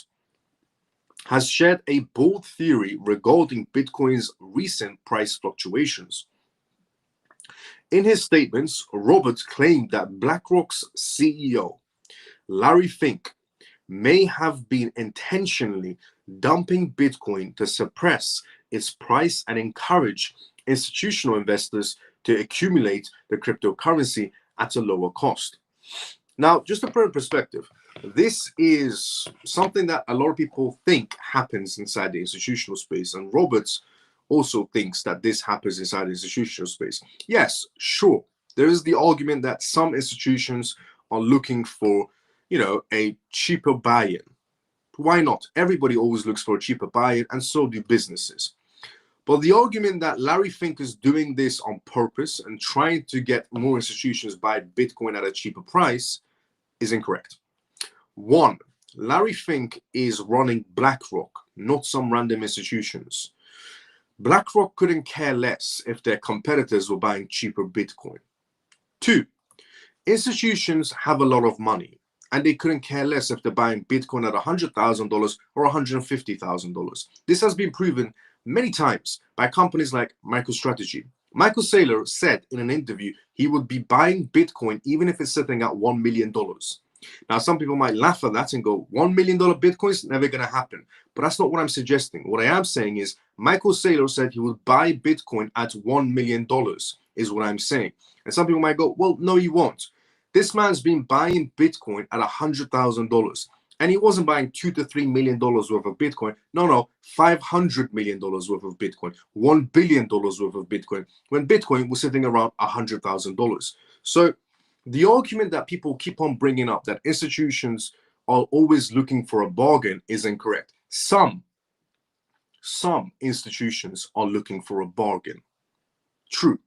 S1: has shared a bold theory regarding Bitcoin's recent price fluctuations. In his statements, Robert claimed that BlackRock's CEO, Larry Fink, may have been intentionally dumping Bitcoin to suppress its price and encourage institutional investors to accumulate the cryptocurrency at a lower cost. Now, just to put it in perspective, this is something that a lot of people think happens inside the institutional space, and Roberts also thinks that this happens inside the institutional space. Yes, sure, there is the argument that some institutions are looking for, a cheaper buy-in. Why not? Everybody always looks for a cheaper buy-in, and so do businesses. But the argument that Larry Fink is doing this on purpose and trying to get more institutions buy Bitcoin at a cheaper price is incorrect. One, Larry Fink is running BlackRock, not some random institutions. BlackRock couldn't care less if their competitors were buying cheaper Bitcoin. Two, institutions have a lot of money, and they couldn't care less if they're buying Bitcoin at $100,000 or $150,000. This has been proven many times by companies like MicroStrategy. Michael Saylor said in an interview he would be buying Bitcoin even if it's sitting at $1 million. Now, some people might laugh at that and go, $1 million Bitcoin is never going to happen. But that's not what I'm suggesting. What I am saying is Michael Saylor said he would buy Bitcoin at $1 million is what I'm saying. And some people might go, well, no, he won't. This man's been buying Bitcoin at $100,000. And he wasn't buying $2 to $3 million worth of Bitcoin. No, $500 million worth of Bitcoin, $1 billion worth of Bitcoin, when Bitcoin was sitting around $100,000. So the argument that people keep on bringing up that institutions are always looking for a bargain is incorrect. Some institutions are looking for a bargain. True.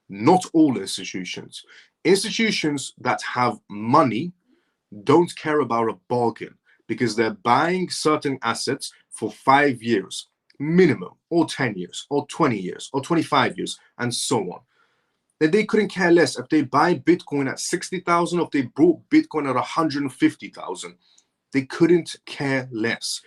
S1: Not all institutions. Institutions that have money don't care about a bargain because they're buying certain assets for 5 years minimum, or 10 years, or 20 years, or 25 years, and so on. Then they couldn't care less if they buy Bitcoin at 60,000 or if they bought Bitcoin at 150,000. They couldn't care less.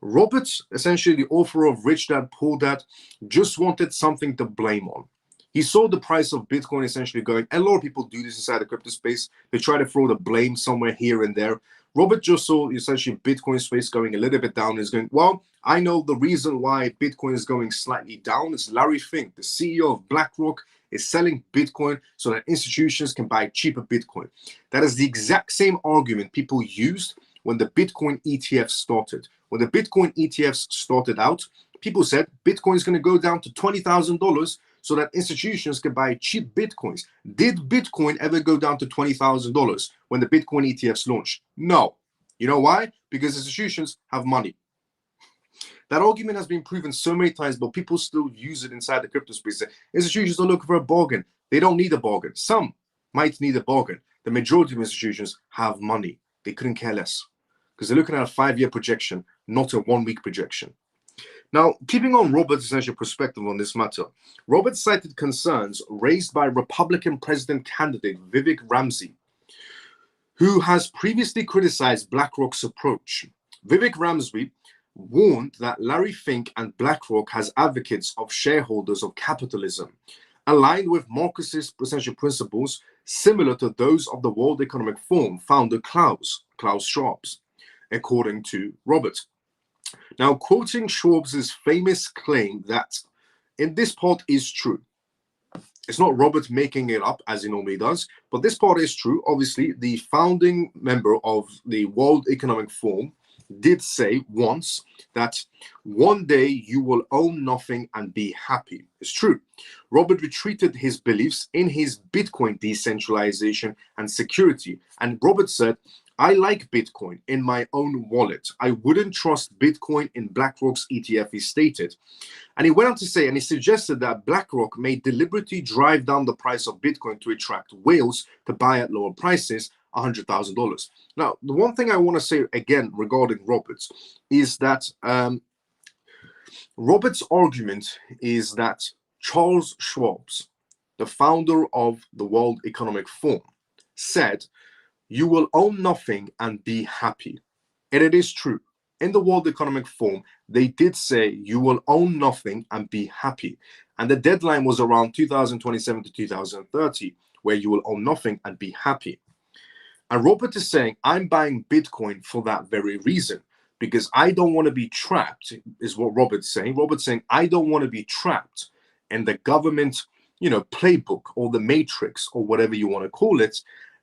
S1: Roberts, essentially the author of Rich Dad, Poor Dad, just wanted something to blame on. He saw the price of Bitcoin essentially going, and a lot of people do this inside the crypto space. They try to throw the blame somewhere here and there. Robert just saw essentially Bitcoin space going a little bit down and is going, well, I know the reason why Bitcoin is going slightly down is Larry Fink, the CEO of BlackRock, is selling Bitcoin so that institutions can buy cheaper Bitcoin. That is the exact same argument people used when the Bitcoin ETFs started. When the Bitcoin ETFs started out, people said Bitcoin is going to go down to $20,000 so that institutions can buy cheap Bitcoins. Did Bitcoin ever go down to $20,000 when the Bitcoin ETFs launched? No. You know why? Because institutions have money. That argument has been proven so many times, but people still use it inside the crypto space. Institutions are looking for a bargain. They don't need a bargain. Some might need a bargain. The majority of institutions have money. They couldn't care less because they're looking at a 5-year projection, not a 1-week projection. Now, keeping on Robert's essential perspective on this matter, Robert cited concerns raised by Republican president candidate Vivek Ramsey, who has previously criticized BlackRock's approach. Vivek Ramsey warned that Larry Fink and BlackRock has advocates of shareholders of capitalism, aligned with Marxist essential principles similar to those of the World Economic Forum founder Klaus Schwab, according to Robert. Now, quoting Schwab's famous claim that, in this part is true. It's not Robert making it up as he normally does, but this part is true. Obviously, the founding member of the World Economic Forum did say once that one day you will own nothing and be happy. It's true. Robert retreated his beliefs in his Bitcoin decentralization and security. And Robert said, I like Bitcoin in my own wallet. I wouldn't trust Bitcoin in BlackRock's ETF, he stated. And he went on to say, and he suggested that BlackRock may deliberately drive down the price of Bitcoin to attract whales to buy at lower prices, $100,000. Now, the one thing I want to say again regarding Roberts is that Robert's argument is that Charles Schwab, the founder of the World Economic Forum, said, you will own nothing and be happy. And it is true. In the World Economic Forum, they did say you will own nothing and be happy. And the deadline was around 2027 to 2030, where you will own nothing and be happy. And Robert is saying, I'm buying Bitcoin for that very reason, because I don't want to be trapped, is what Robert's saying. Robert's saying, I don't want to be trapped in the government, playbook or the matrix or whatever you want to call it.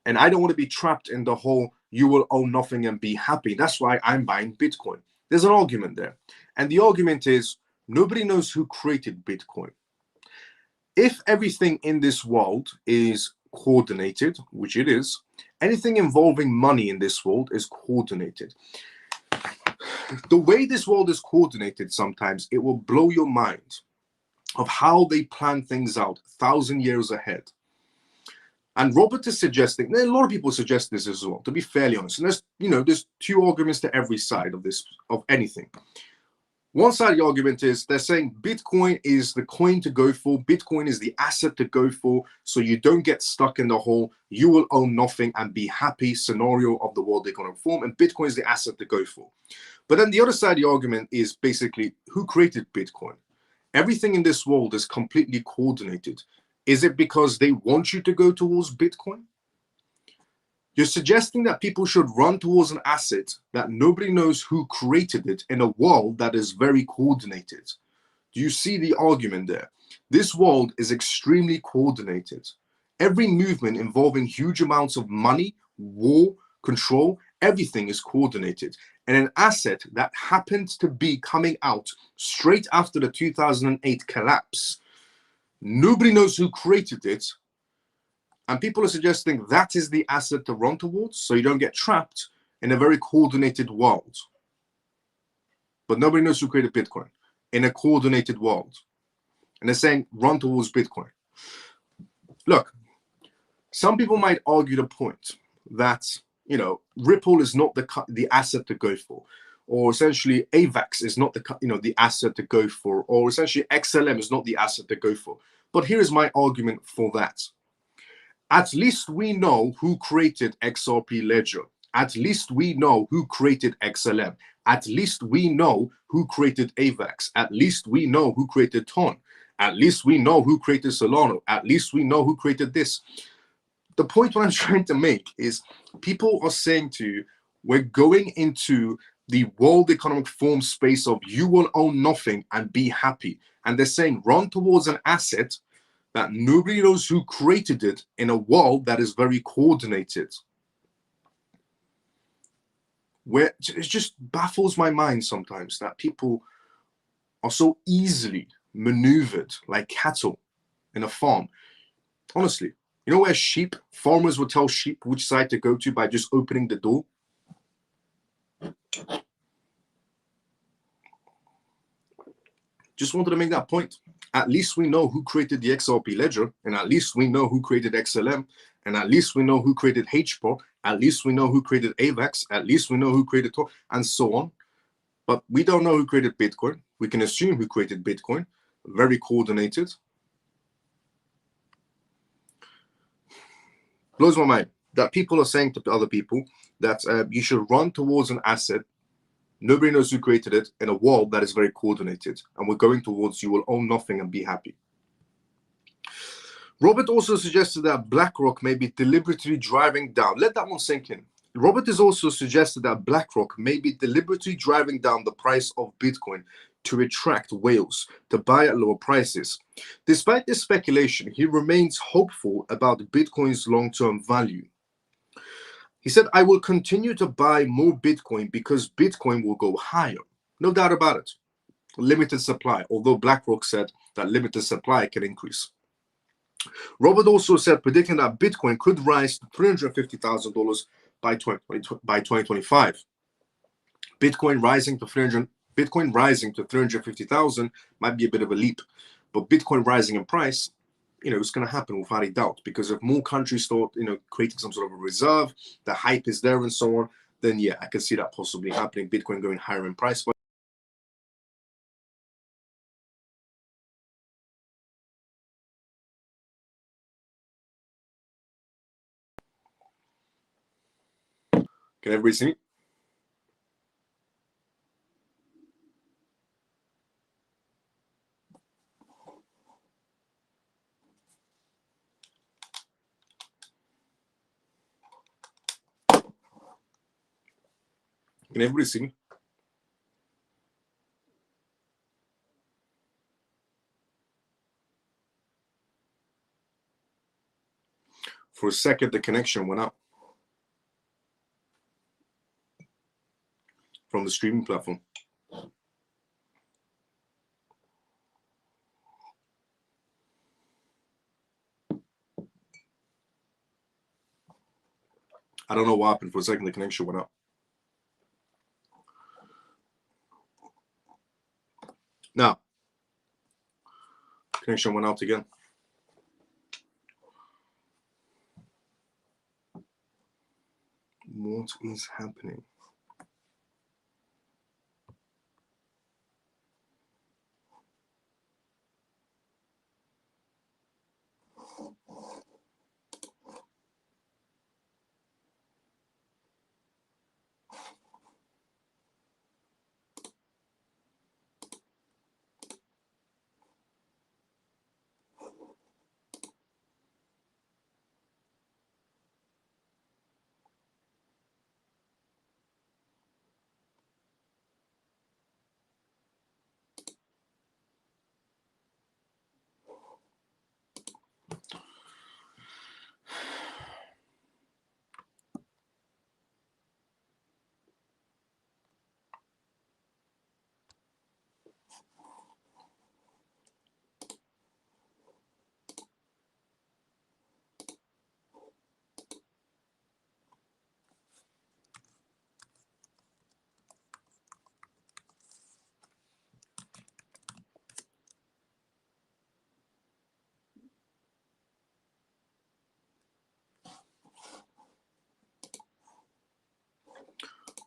S1: And I don't want to be trapped in the whole, you will own nothing and be happy. That's why I'm buying Bitcoin. There's an argument there. And the argument is, nobody knows who created Bitcoin. If everything in this world is coordinated, which it is, anything involving money in this world is coordinated. The way this world is coordinated, sometimes it will blow your mind of how they plan things out 1,000 years ahead. And Robert is suggesting, a lot of people suggest this as well, to be fairly honest. And there's two arguments to every side of this, of anything. One side of the argument is they're saying Bitcoin is the coin to go for. Bitcoin is the asset to go for. So you don't get stuck in the whole, you will own nothing and be happy scenario of the World Economic Forum. And Bitcoin is the asset to go for. But then the other side of the argument is basically who created Bitcoin? Everything in this world is completely coordinated. Is it because they want you to go towards Bitcoin? You're suggesting that people should run towards an asset that nobody knows who created it in a world that is very coordinated. Do you see the argument there? This world is extremely coordinated. Every movement involving huge amounts of money, war, control, everything is coordinated. And an asset that happened to be coming out straight after the 2008 collapse, nobody knows who created it. And people are suggesting that is the asset to run towards, so you don't get trapped in a very coordinated world. But nobody knows who created Bitcoin in a coordinated world. And they're saying run towards Bitcoin. Look, some people might argue the point that, Ripple is not the asset to go for. Or essentially AVAX is not the asset to go for. Or essentially XLM is not the asset to go for. But here is my argument for that. At least we know who created XRP Ledger. At least we know who created XLM. At least we know who created AVAX. At least we know who created TON. At least we know who created Solana. At least we know who created this. The point what I'm trying to make is people are saying to you, we're going into the World Economic Forum space of you will own nothing and be happy. And they're saying run towards an asset that nobody knows who created it in a world that is very coordinated. Where it just baffles my mind sometimes that people are so easily maneuvered like cattle in a farm. Honestly, you know where farmers will tell sheep which side to go to by just opening the door? Just wanted to make that point. at least we know who created the XRP ledger, and at least we know who created XLM, and at least we know who created HPO, at least we know who created AVAX, at least we know who created TOR, and so on. But we don't know who created Bitcoin. We can assume who created Bitcoin. Very coordinated. Blows my mind that people are saying to other people that you should run towards an asset. Nobody knows who created it in a world that is very coordinated. And we're going towards you will own nothing and be happy. Robert also suggested that BlackRock may be deliberately driving down. Let that one sink in. Robert has also suggested that BlackRock may be deliberately driving down the price of Bitcoin to attract whales to buy at lower prices. Despite this speculation, he remains hopeful about Bitcoin's long-term value. He said, I will continue to buy more Bitcoin because Bitcoin will go higher. No doubt about it. Limited supply, although BlackRock said that limited supply can increase. Robert also said, predicting that Bitcoin could rise to $350,000 by 2025. Bitcoin rising to 350,000 might be a bit of a leap, but Bitcoin rising in price, it's going to happen without a doubt, because if more countries start, creating some sort of a reserve, the hype is there and so on, then yeah, I can see that possibly happening, Bitcoin going higher in price. Can everybody see me? Can everybody see me? For a second, the connection went out from the streaming platform. I don't know what happened. For a second, the connection went out. Now, connection went out again. What is happening?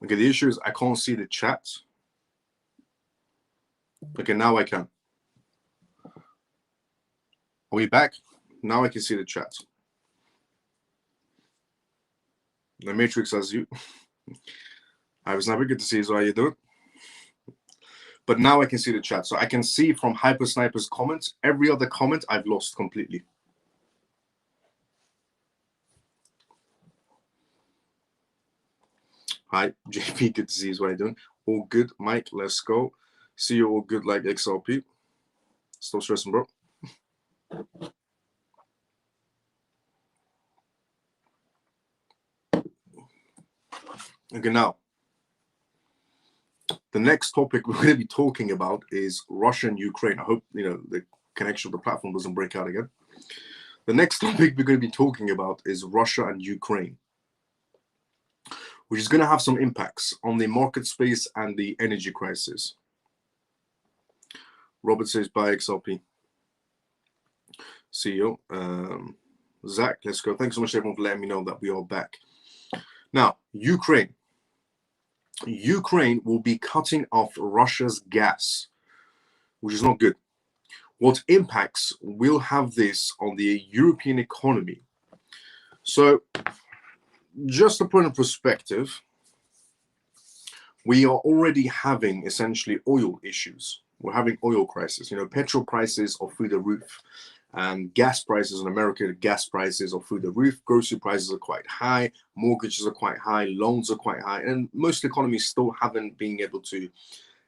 S1: Okay, the issue is I can't see the chat. Okay, now I can. Are we back? Now I can see the chat. The Matrix as you. I was never good to see you. So how you doing? But now I can see the chat. So I can see from Hyper Sniper's comments, every other comment I've lost completely. Hi, JP, good to see you. What are you doing? All good, Mike, let's go. See you all good like XRP. Stop stressing, bro. Okay, now, the next topic we're going to be talking about is Russia and Ukraine. I hope, the connection of the platform doesn't break out again. The next topic we're going to be talking about is Russia and Ukraine, which is going to have some impacts on the market space and the energy crisis. Robert says, buy XRP. CEO. Zach, let's go. Thanks so much, everyone, for letting me know that we are back. Now, Ukraine. Ukraine will be cutting off Russia's gas, which is not good. What impacts will have this on the European economy? So, just to put in perspective, we are already having essentially oil issues. We're having oil crisis. Petrol prices are through the roof. Gas prices in America, the gas prices are through the roof. Grocery prices are quite high. Mortgages are quite high. Loans are quite high. And most economies still haven't been able to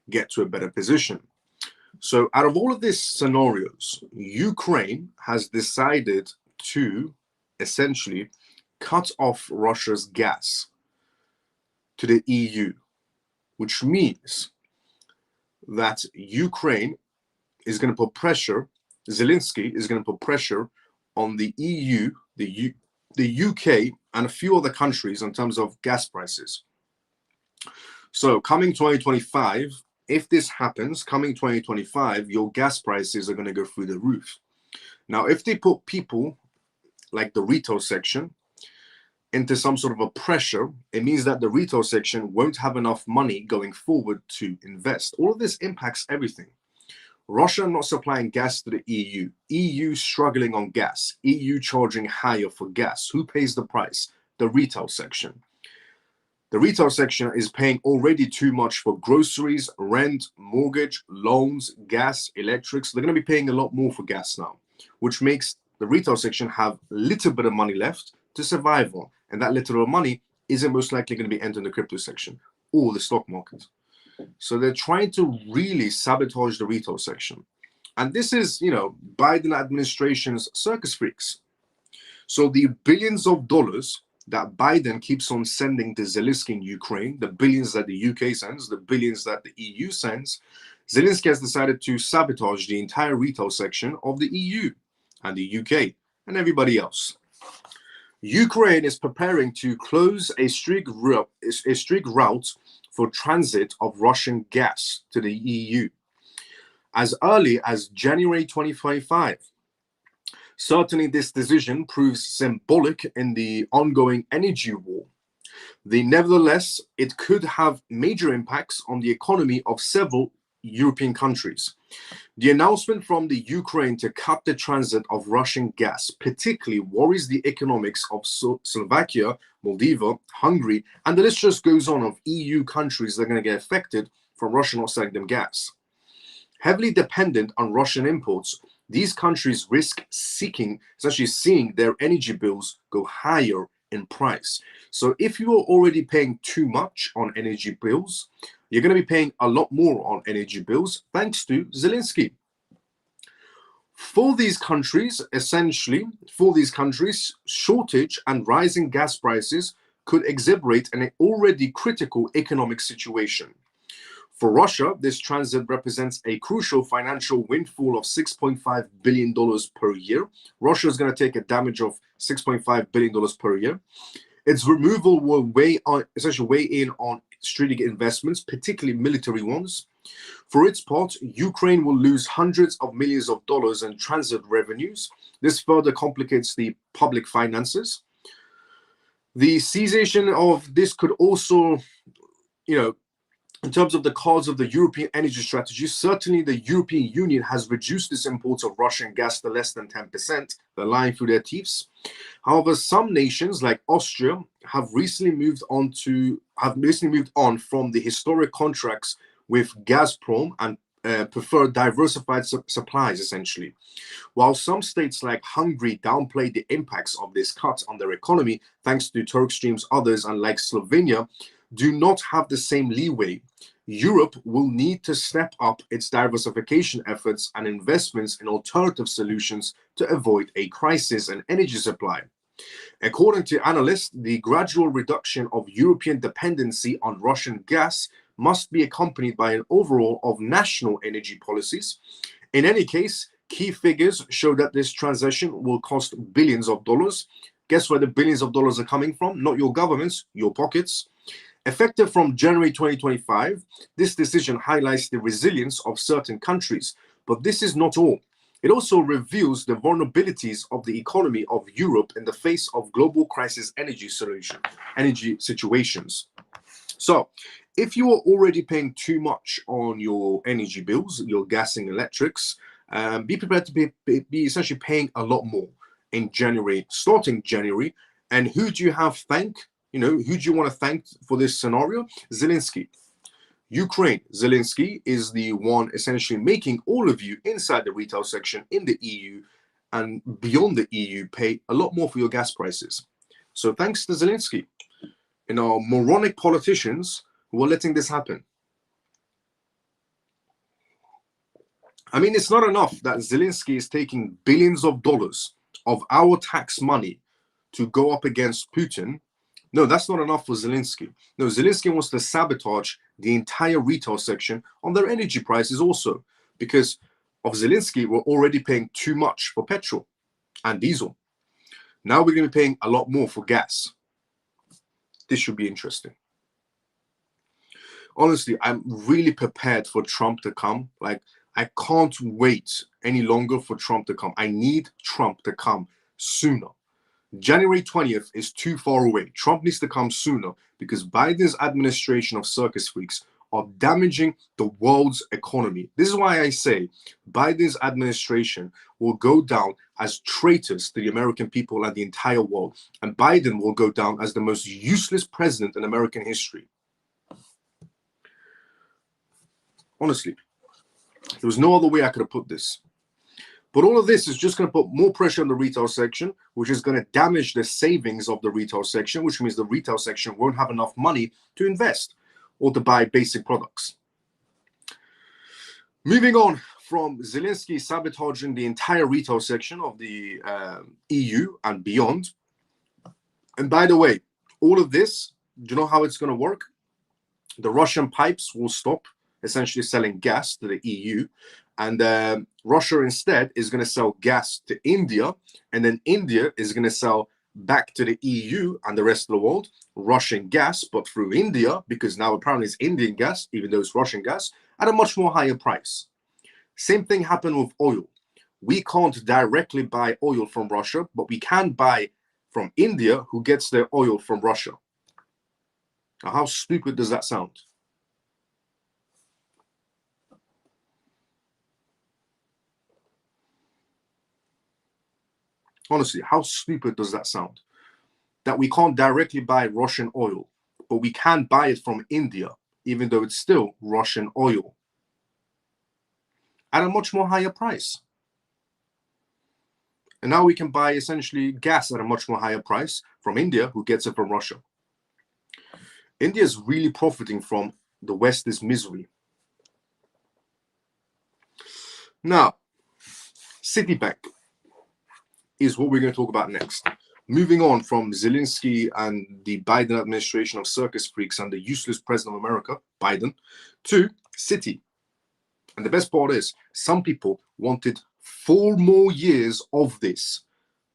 S1: get to a better position. So out of all of these scenarios, Ukraine has decided to essentially cut off Russia's gas to the EU, which means that Ukraine is going to put pressure, Zelensky is going to put pressure on the EU, the UK, and a few other countries in terms of gas prices. So coming 2025, if this happens, coming 2025, your gas prices are going to go through the roof. Now, if they put people like the retail section into some sort of a pressure, it means that the retail section won't have enough money going forward to invest. All of this impacts everything. Russia not supplying gas to the EU, EU struggling on gas, EU charging higher for gas. Who pays the price? The retail section. The retail section is paying already too much for groceries, rent, mortgage, loans, gas, electrics. They're going to be paying a lot more for gas now, which makes the retail section have a little bit of money left to survive on. And that little bit of money isn't most likely going to be entering the crypto section or the stock market. So they're trying to really sabotage the retail section. And this is, Biden administration's circus freaks. So the billions of dollars that Biden keeps on sending to Zelensky in Ukraine, the billions that the UK sends, the billions that the EU sends, Zelensky has decided to sabotage the entire retail section of the EU and the UK and everybody else. Ukraine is preparing to close a strict route for transit of Russian gas to the EU as early as January 2025. Certainly, this decision proves symbolic in the ongoing energy war. Nevertheless, it could have major impacts on the economy of several European countries. The announcement from the Ukraine to cut the transit of Russian gas particularly worries the economics of Slovakia, Moldova, Hungary, and the list just goes on of EU countries that are going to get affected from Russia not selling them gas. Heavily dependent on Russian imports, these countries risk essentially seeing their energy bills go higher in price. So if you are already paying too much on energy bills, you're going to be paying a lot more on energy bills thanks to Zelensky. For these countries, shortage and rising gas prices could exacerbate an already critical economic situation. For Russia, this transit represents a crucial financial windfall of $6.5 billion per year. Russia is going to take a damage of $6.5 billion per year. Its removal will essentially weigh in on strategic investments, particularly military ones. For its part, Ukraine will lose hundreds of millions of dollars in transit revenues. This further complicates the public finances. The cessation of this could also, in terms of the cause of the European energy strategy, certainly the European Union has reduced its imports of Russian gas to less than 10%. They're lying through their teeth. However, some nations like Austria have recently moved on from the historic contracts with Gazprom and prefer diversified supplies, essentially. While some states like Hungary downplayed the impacts of this cut on their economy, thanks to Turk Stream's others, and like Slovenia, do not have the same leeway. Europe will need to step up its diversification efforts and investments in alternative solutions to avoid a crisis in energy supply. According to analysts, the gradual reduction of European dependency on Russian gas must be accompanied by an overhaul of national energy policies. In any case, key figures show that this transition will cost billions of dollars. Guess where the billions of dollars are coming from? Not your governments, your pockets. Effective from January 2025, this decision highlights the resilience of certain countries. But this is not all. It also reveals the vulnerabilities of the economy of Europe in the face of global crisis energy situations. So, if you are already paying too much on your energy bills, your gas and electrics, be prepared to be essentially paying a lot more in January, starting January. And who do you have thank? Who do you want to thank for this scenario? Zelensky. Ukraine. Zelensky is the one essentially making all of you inside the retail section in the EU and beyond the EU pay a lot more for your gas prices. So thanks to Zelensky and our moronic politicians who are letting this happen. I mean, it's not enough that Zelensky is taking billions of dollars of our tax money to go up against Putin. No, that's not enough for Zelensky. No, Zelensky wants to sabotage the entire retail section on their energy prices also. Because of Zelensky, we're already paying too much for petrol and diesel. Now we're going to be paying a lot more for gas. This should be interesting. Honestly, I'm really prepared for Trump to come. Like, I can't wait any longer for Trump to come. I need Trump to come sooner. January 20th is too far away. Trump needs to come sooner because Biden's administration of circus freaks are damaging the world's economy. This is why I say Biden's administration will go down as traitors to the American people and the entire world. And Biden will go down as the most useless president in American history. Honestly, there was no other way I could have put this. But all of this is just going to put more pressure on the retail section, which is going to damage the savings of the retail section, which means the retail section won't have enough money to invest or to buy basic products. Moving on from Zelensky sabotaging the entire retail section of the EU and beyond. And by the way, all of this, do you know how it's going to work? The Russian pipes will stop essentially selling gas to the EU. And Russia instead is going to sell gas to India, and then India is going to sell back to the EU and the rest of the world Russian gas, but through India, because now apparently it's Indian gas, even though it's Russian gas, at a much more higher price. Same thing happened with oil. We can't directly buy oil from Russia, but we can buy from India, who gets their oil from Russia. Now, how stupid does that sound? Honestly, how stupid does that sound? That we can't directly buy Russian oil, but we can buy it from India, even though it's still Russian oil, at a much more higher price. And now we can buy essentially gas at a much more higher price from India, who gets it from Russia. India is really profiting from the West's misery. Now, Citibank is what we're going to talk about next. Moving on from Zelensky and the Biden administration of circus freaks and the useless president of America, Biden, to Citi. And the best part is, some people wanted 4 more years of this.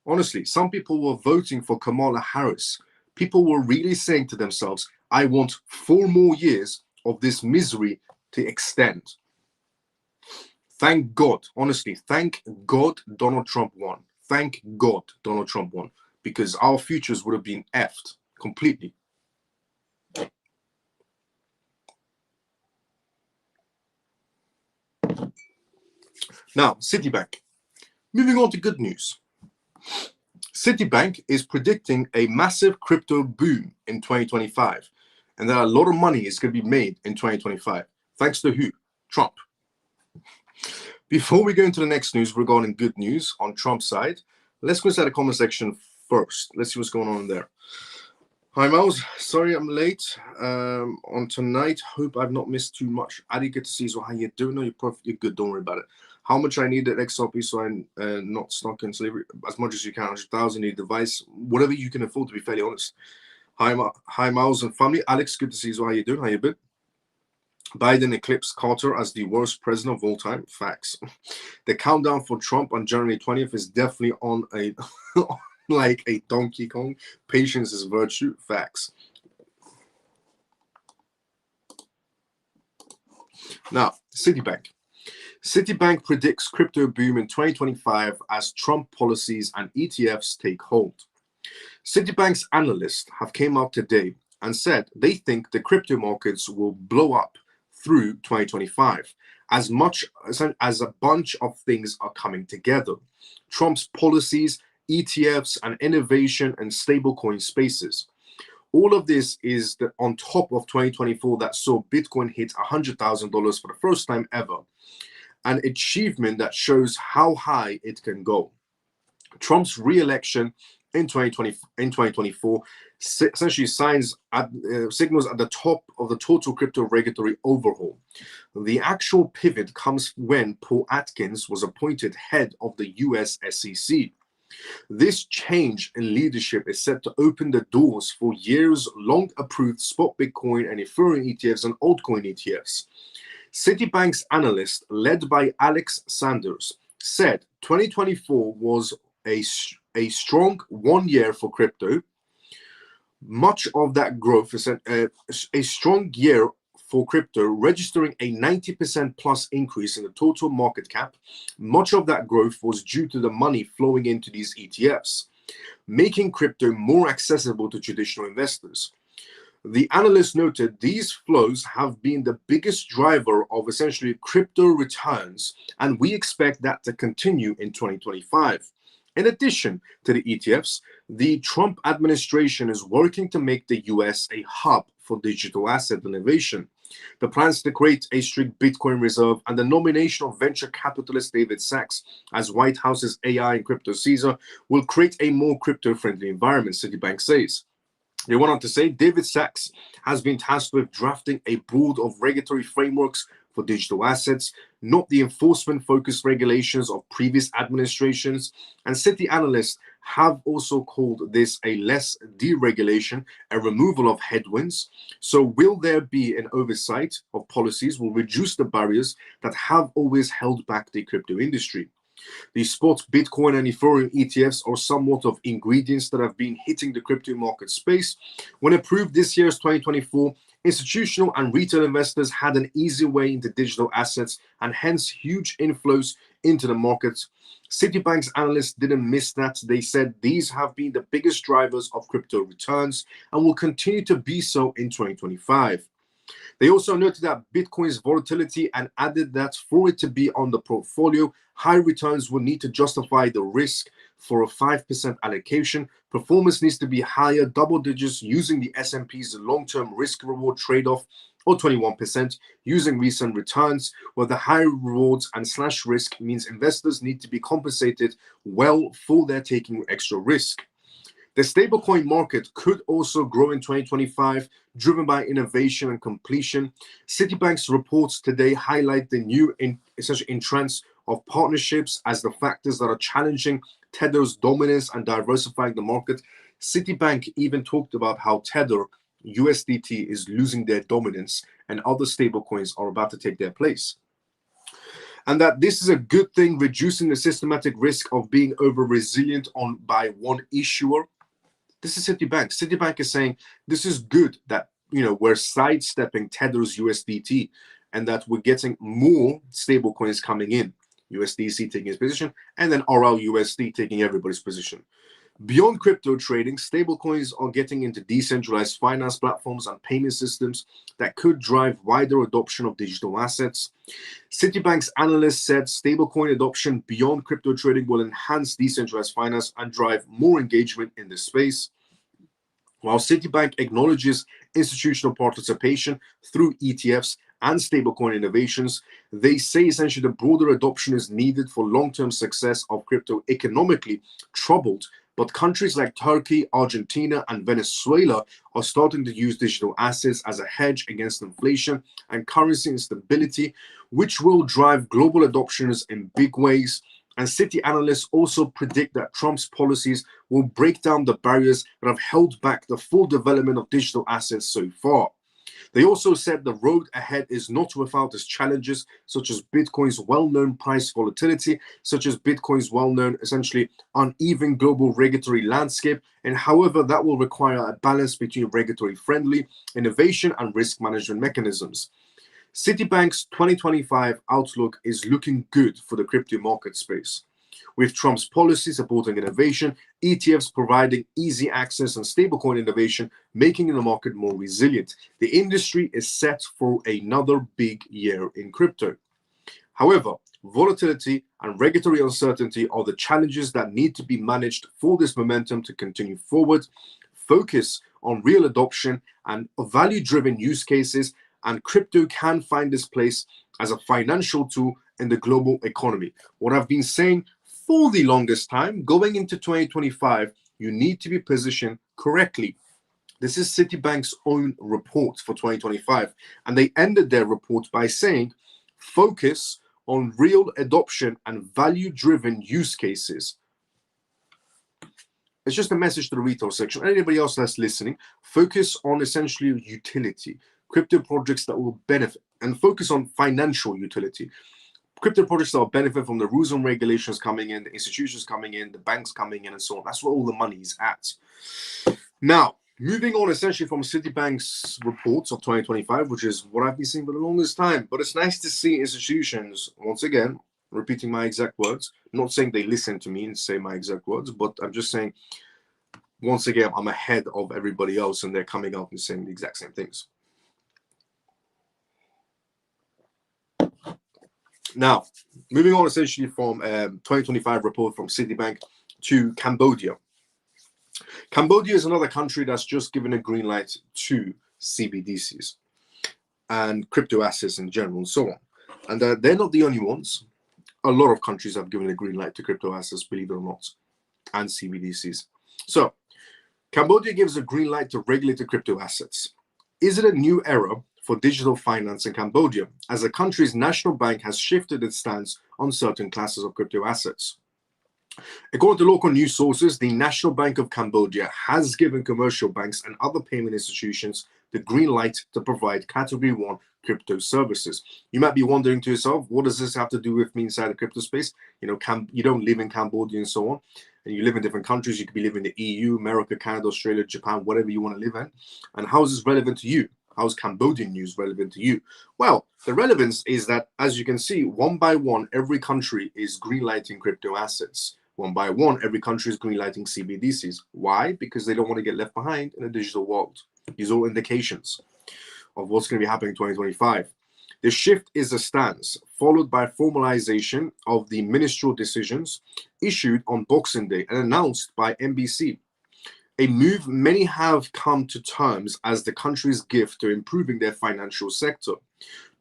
S1: Honestly, some people were voting for Kamala Harris. People were really saying to themselves, I want 4 more years of this misery to extend. Thank God, honestly, thank God Donald Trump won. Thank God Donald Trump won, because our futures would have been effed completely. Now, Citibank. Moving on to good news. Citibank is predicting a massive crypto boom in 2025, and that a lot of money is going to be made in 2025. Thanks to who? Trump. Before we go into the next news regarding good news on Trump's side, let's go inside the comment section first. Let's see what's going on in there. Hi, Miles. Sorry I'm late on tonight. Hope I've not missed too much. Adi, good to see you. So how you doing? No, you're good. Don't worry about it. How much I need at XRP so I'm not stuck in slavery? As much as you can. 100,000 need device. Whatever you can afford, to be fairly honest. Hi, Miles and family. Alex, good to see you. So how you doing? How you been? Biden eclipsed Carter as the worst president of all time. Facts. The countdown for Trump on January 20th is definitely on a like a Donkey Kong. Patience is virtue. Facts. Now, Citibank. Citibank predicts crypto boom in 2025 as Trump policies and ETFs take hold. Citibank's analysts have came out today and said they think the crypto markets will blow up through 2025 as much as a bunch of things are coming together. Trump's policies, ETFs, and innovation and stablecoin spaces. All of this is on top of 2024 that saw Bitcoin hit $100,000 for the first time ever, an achievement that shows how high it can go. Trump's re-election in 2024 essentially signals at the top of the total crypto regulatory overhaul. The actual pivot comes when Paul Atkins was appointed head of the US SEC. This change in leadership is set to open the doors for years-long approved spot Bitcoin and Ethereum ETFs and altcoin ETFs. Citibank's analyst, led by Alex Sanders, said 2024 was a strong 1 year for crypto. Much of that growth is a strong year for crypto, registering a 90% plus increase in the total market cap. Much of that growth was due to the money flowing into these ETFs, making crypto more accessible to traditional investors. The analyst noted these flows have been the biggest driver of essentially crypto returns, and we expect that to continue in 2025. In addition to the ETFs, the Trump administration is working to make the US a hub for digital asset innovation. The plans to create a strict Bitcoin reserve and the nomination of venture capitalist David Sachs as White House's AI and crypto Caesar will create a more crypto-friendly environment, Citibank says. They went on to say David Sachs has been tasked with drafting a board of regulatory frameworks for digital assets, not the enforcement-focused regulations of previous administrations. And Citi analysts have also called this a less deregulation, a removal of headwinds. So will there be an oversight of policies will reduce the barriers that have always held back the crypto industry? The spot Bitcoin and Ethereum ETFs are somewhat of ingredients that have been hitting the crypto market space. When approved this year's 2024, institutional and retail investors had an easy way into digital assets and hence huge inflows into the markets. Citibank's analysts didn't miss that. They said these have been the biggest drivers of crypto returns and will continue to be so in 2025. They also noted that Bitcoin's volatility and added that for it to be on the portfolio, high returns will need to justify the risk for a 5% allocation. Performance needs to be higher, double digits, using the S&P's long-term risk-reward trade-off, or 21%, using recent returns, where the high rewards and slash risk means investors need to be compensated well for their taking extra risk. The stablecoin market could also grow in 2025, driven by innovation and completion. Citibank's reports today highlight the new essential entrance of partnerships as the factors that are challenging Tether's dominance and diversifying the market. Citibank even talked about how Tether USDT is losing their dominance and other stablecoins are about to take their place. And that this is a good thing, reducing the systematic risk of being over-resilient by one issuer. This is Citibank. Citibank is saying this is good that we're sidestepping Tether's USDT and that we're getting more stable coins coming in. USDC taking its position and then RLUSD taking everybody's position. Beyond crypto trading, stablecoins are getting into decentralized finance platforms and payment systems that could drive wider adoption of digital assets. Citibank's analyst said stablecoin adoption beyond crypto trading will enhance decentralized finance and drive more engagement in this space. While Citibank acknowledges institutional participation through ETFs and stablecoin innovations, they say essentially the broader adoption is needed for long-term success of crypto economically troubled. But countries like Turkey, Argentina, and Venezuela are starting to use digital assets as a hedge against inflation and currency instability, which will drive global adoptions in big ways. And Citi analysts also predict that Trump's policies will break down the barriers that have held back the full development of digital assets so far. They also said the road ahead is not without its challenges, such as Bitcoin's well-known price volatility, such as Bitcoin's well-known, essentially uneven global regulatory landscape, and however that will require a balance between regulatory-friendly innovation and risk management mechanisms. Citibank's 2025 outlook is looking good for the crypto market space. With Trump's policy supporting innovation, ETFs providing easy access, and stablecoin innovation making the market more resilient, the industry is set for another big year in crypto. However, volatility and regulatory uncertainty are the challenges that need to be managed for this momentum to continue forward. Focus on real adoption and value-driven use cases, and crypto can find its place as a financial tool in the global economy. What I've been saying for the longest time, going into 2025, you need to be positioned correctly. This is Citibank's own report for 2025, and they ended their report by saying, focus on real adoption and value-driven use cases. It's just a message to the retail section. Anybody else that's listening, focus on essentially utility, crypto projects that will benefit, and focus on financial utility. Crypto projects that will benefit from the rules and regulations coming in, the institutions coming in, the banks coming in, and so on. That's where all the money is at. Now, moving on essentially from Citibank's reports of 2025, which is what I've been seeing for the longest time. But it's nice to see institutions, once again, repeating my exact words, not saying they listen to me and say my exact words, but I'm just saying, once again, I'm ahead of everybody else and they're coming out and saying the exact same things. Now, moving on essentially from 2025 report from Citibank to Cambodia. Cambodia is another country that's just given a green light to CBDCs and crypto assets in general and so on. And they're not the only ones. A lot of countries have given a green light to crypto assets, believe it or not, and CBDCs. So, Cambodia gives a green light to regulated crypto assets. Is it a new era for digital finance in Cambodia, as the country's national bank has shifted its stance on certain classes of crypto assets? According to local news sources, the National Bank of Cambodia has given commercial banks and other payment institutions the green light to provide Category 1 crypto services. You might be wondering to yourself, what does this have to do with me inside the crypto space? You know, you don't live in Cambodia and so on, and you live in different countries. You could be living in the EU, America, Canada, Australia, Japan, whatever you want to live in. And how is this relevant to you? How is Cambodian news relevant to you? Well, the relevance is that, as you can see, one by one, every country is greenlighting crypto assets. One by one, every country is greenlighting CBDCs. Why? Because they don't want to get left behind in a digital world. These are all indications of what's going to be happening in 2025. The shift is a stance, followed by formalization of the ministerial decisions issued on Boxing Day and announced by NBC. A move many have come to terms as the country's gift to improving their financial sector.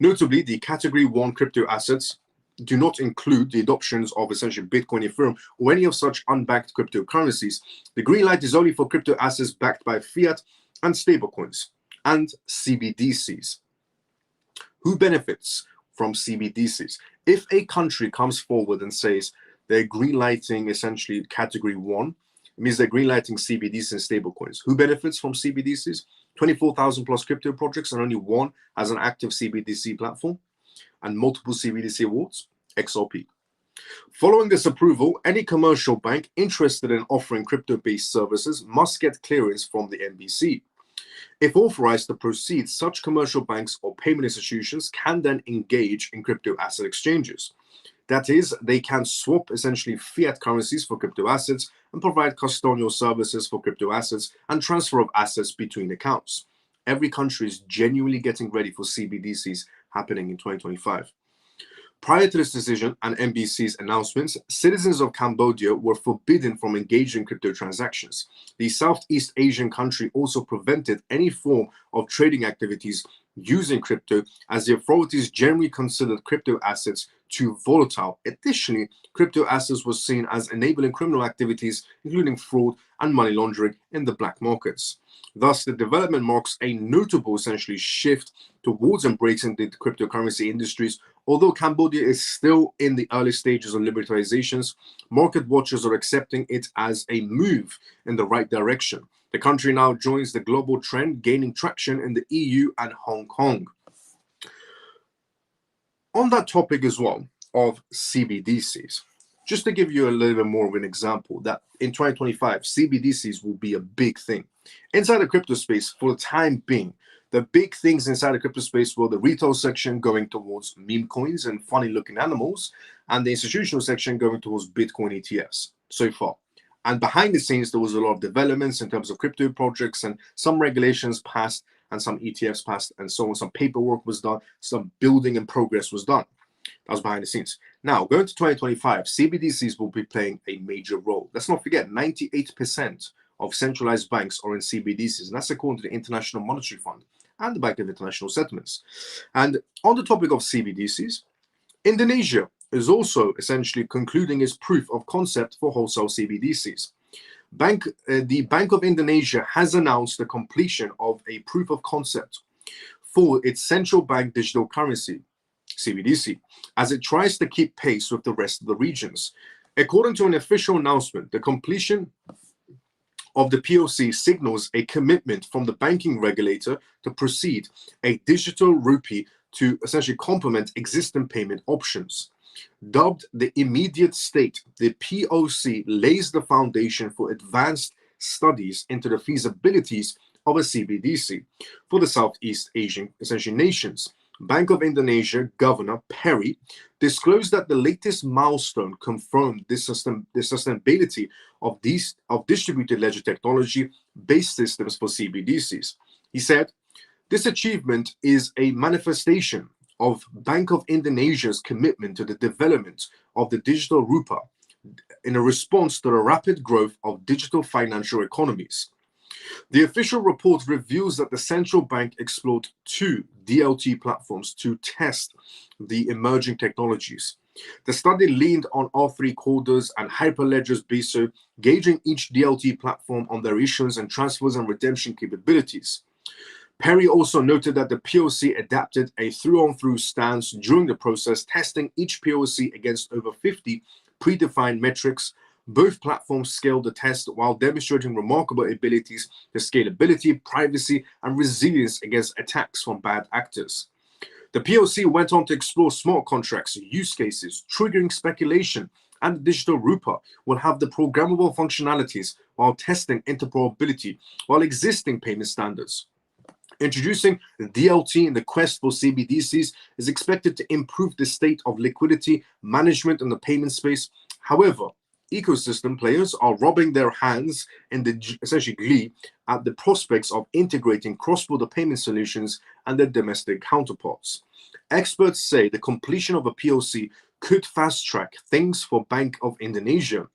S1: Notably, the Category 1 crypto assets do not include the adoptions of essentially Bitcoin, Ethereum, or any of such unbacked cryptocurrencies. The green light is only for crypto assets backed by fiat and stablecoins and CBDCs. Who benefits from CBDCs? If a country comes forward and says they're green lighting essentially Category 1, it means they're greenlighting CBDCs and stablecoins. Who benefits from CBDCs? 24,000 plus crypto projects, and only one has an active CBDC platform and multiple CBDC awards. XRP. Following this approval, any commercial bank interested in offering crypto-based services must get clearance from the NBC. If authorized to proceed, such commercial banks or payment institutions can then engage in crypto asset exchanges. That is, they can swap essentially fiat currencies for crypto assets and provide custodial services for crypto assets and transfer of assets between accounts. Every country is genuinely getting ready for CBDCs happening in 2025. Prior to this decision and NBC's announcements, citizens of Cambodia were forbidden from engaging in crypto transactions. The Southeast Asian country also prevented any form of trading activities using crypto, as the authorities generally considered crypto assets too volatile. Additionally, crypto assets were seen as enabling criminal activities, including fraud and money laundering in the black markets. Thus, the development marks a notable essentially shift towards embracing the cryptocurrency industries. Although Cambodia is still in the early stages of liberalizations, market watchers are accepting it as a move in the right direction. The country now joins the global trend, gaining traction in the EU and Hong Kong. On that topic as well of CBDCs, just to give you a little bit more of an example, that in 2025, CBDCs will be a big thing. Inside the crypto space, for the time being, The big things inside the crypto space were the retail section going towards meme coins and funny looking animals, and the institutional section going towards Bitcoin ETFs so far. And behind the scenes, there was a lot of developments in terms of crypto projects, and some regulations passed and some ETFs passed and so on. Some paperwork was done, some building and progress was done. That was behind the scenes. Now, going to 2025, CBDCs will be playing a major role. Let's not forget, 98% of centralized banks are in CBDCs, and that's according to the International Monetary Fund and the Bank of International Settlements. And on the topic of CBDCs, Indonesia is also essentially concluding its proof of concept for wholesale CBDCs. The Bank of Indonesia has announced the completion of a proof of concept for its central bank digital currency, CBDC, as it tries to keep pace with the rest of the regions. According to an official announcement, the completion of the POC signals a commitment from the banking regulator to proceed a digital rupee to essentially complement existing payment options. Dubbed the immediate state, the POC lays the foundation for advanced studies into the feasibilities of a CBDC for the Southeast Asian essentially nations. Bank of Indonesia Governor Perry disclosed that the latest milestone confirmed the sustainability of distributed ledger technology-based systems for CBDCs. He said, "This achievement is a manifestation of Bank of Indonesia's commitment to the development of the digital rupiah in a response to the rapid growth of digital financial economies." The official report reveals that the central bank explored 2 DLT platforms to test the emerging technologies. The study leaned on R3 coders and Hyperledger's BISO, gauging each DLT platform on their issuance and transfers and redemption capabilities. Perry also noted that the POC adapted a through-on-through stance during the process, testing each POC against over 50 predefined metrics. Both platforms scaled the test while demonstrating remarkable abilities to scalability, privacy, and resilience against attacks from bad actors. The POC went on to explore smart contracts, use cases, triggering speculation, and the digital rupiah will have the programmable functionalities while testing interoperability while existing payment standards. Introducing DLT in the quest for CBDCs is expected to improve the state of liquidity management in the payment space. However, ecosystem players are rubbing their hands in the essentially glee at the prospects of integrating cross-border payment solutions and their domestic counterparts. Experts say the completion of a POC could fast-track things for Bank of Indonesia,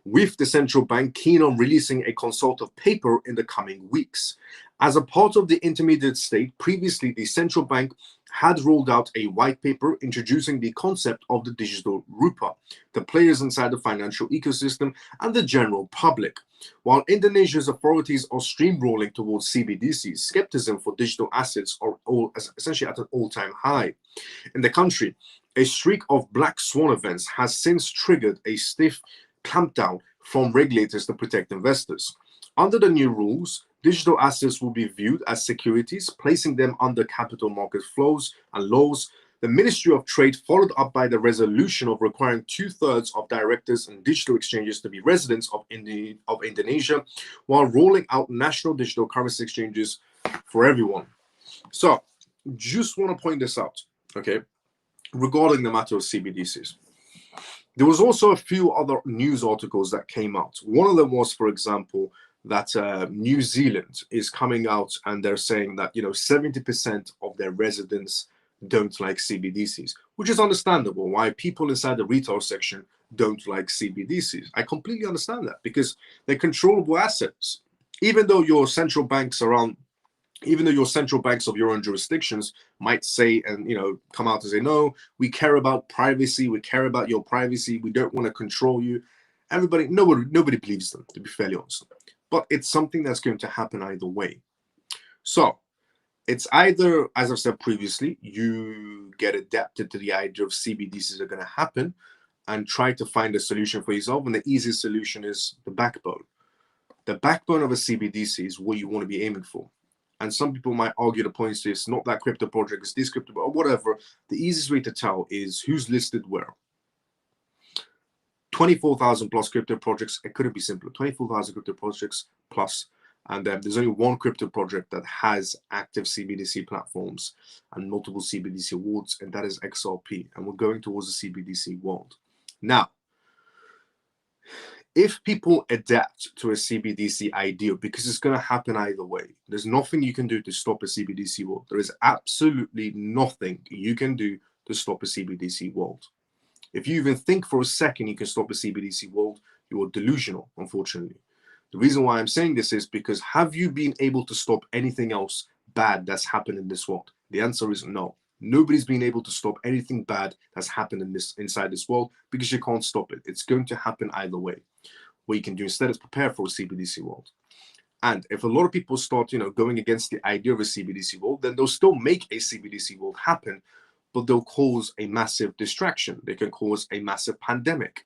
S1: with the central bank keen on releasing a consultative paper in the coming weeks. As a part of the intermediate state, previously the central bank had rolled out a white paper introducing the concept of the digital rupiah, the players inside the financial ecosystem, and the general public. While Indonesia's authorities are steamrolling towards CBDCs, skepticism for digital assets are essentially at an all-time high. In the country, a streak of black swan events has since triggered a stiff clampdown from regulators to protect investors. Under the new rules, digital assets will be viewed as securities, placing them under capital market flows and laws. The Ministry of Trade followed up by the resolution of requiring 2/3 of directors in digital exchanges to be residents of Indonesia, while rolling out national digital currency exchanges for everyone. So, just want to point this out, okay, regarding the matter of CBDCs. There was also a few other news articles that came out. One of them was, for example, that New Zealand is coming out and they're saying that 70% of their residents don't like CBDCs, which is understandable why people inside the retail section don't like CBDCs. I completely understand that because they're controllable assets. Even though your central banks of your own jurisdictions might say and come out and say, no, we care about privacy, we care about your privacy, we don't want to control you. Nobody believes them, to be fairly honest. But it's something that's going to happen either way. So it's either, as I've said previously, you get adapted to the idea of CBDCs are going to happen and try to find a solution for yourself. And the easiest solution is the backbone. The backbone of a CBDC is what you want to be aiming for. And some people might argue the point is it's not that crypto project, it's this crypto, or whatever. The easiest way to tell is who's listed where. 24,000 plus crypto projects. It couldn't be simpler. 24,000 crypto projects plus And there's only one crypto project that has active CBDC platforms and multiple CBDC awards, and that is XRP. And we're going towards the CBDC world. Now, if people adapt to a CBDC idea, because it's going to happen either way, there's nothing you can do to stop a CBDC world. There is absolutely nothing you can do to stop a CBDC world. If you even think for a second you can stop a CBDC world, you are delusional, unfortunately. The reason why I'm saying this is because have you been able to stop anything else bad that's happened in this world? The answer is no. Nobody's been able to stop anything bad that's happened inside this world, because you can't stop it. It's going to happen either way. What you can do instead is prepare for a CBDC world. And if a lot of people start, going against the idea of a CBDC world, then they'll still make a CBDC world happen, but they'll cause a massive distraction. They can cause a massive pandemic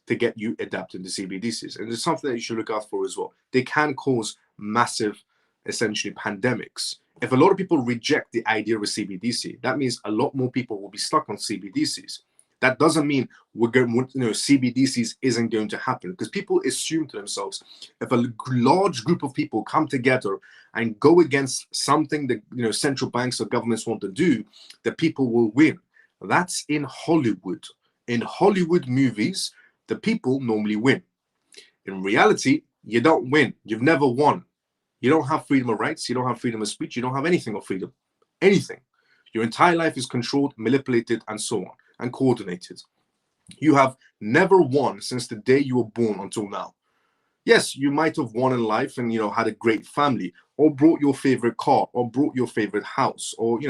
S1: to get you adapted to CBDCs. And it's something that you should look out for as well. They can cause massive, essentially, pandemics. If a lot of people reject the idea of a CBDC, that means a lot more people will be stuck on CBDCs. That doesn't mean CBDCs isn't going to happen, because people assume to themselves, if a large group of people come together and go against something that central banks or governments want to do, that people will win. That's in Hollywood. In Hollywood movies, the people normally win. In reality, you don't win. You've never won. You don't have freedom of rights. You don't have freedom of speech. You don't have anything of freedom. Anything. Your entire life is controlled, manipulated, and so on, and coordinated. You have never won since the day you were born until now. Yes, you might have won in life and had a great family, or brought your favorite car, or brought your favorite house, or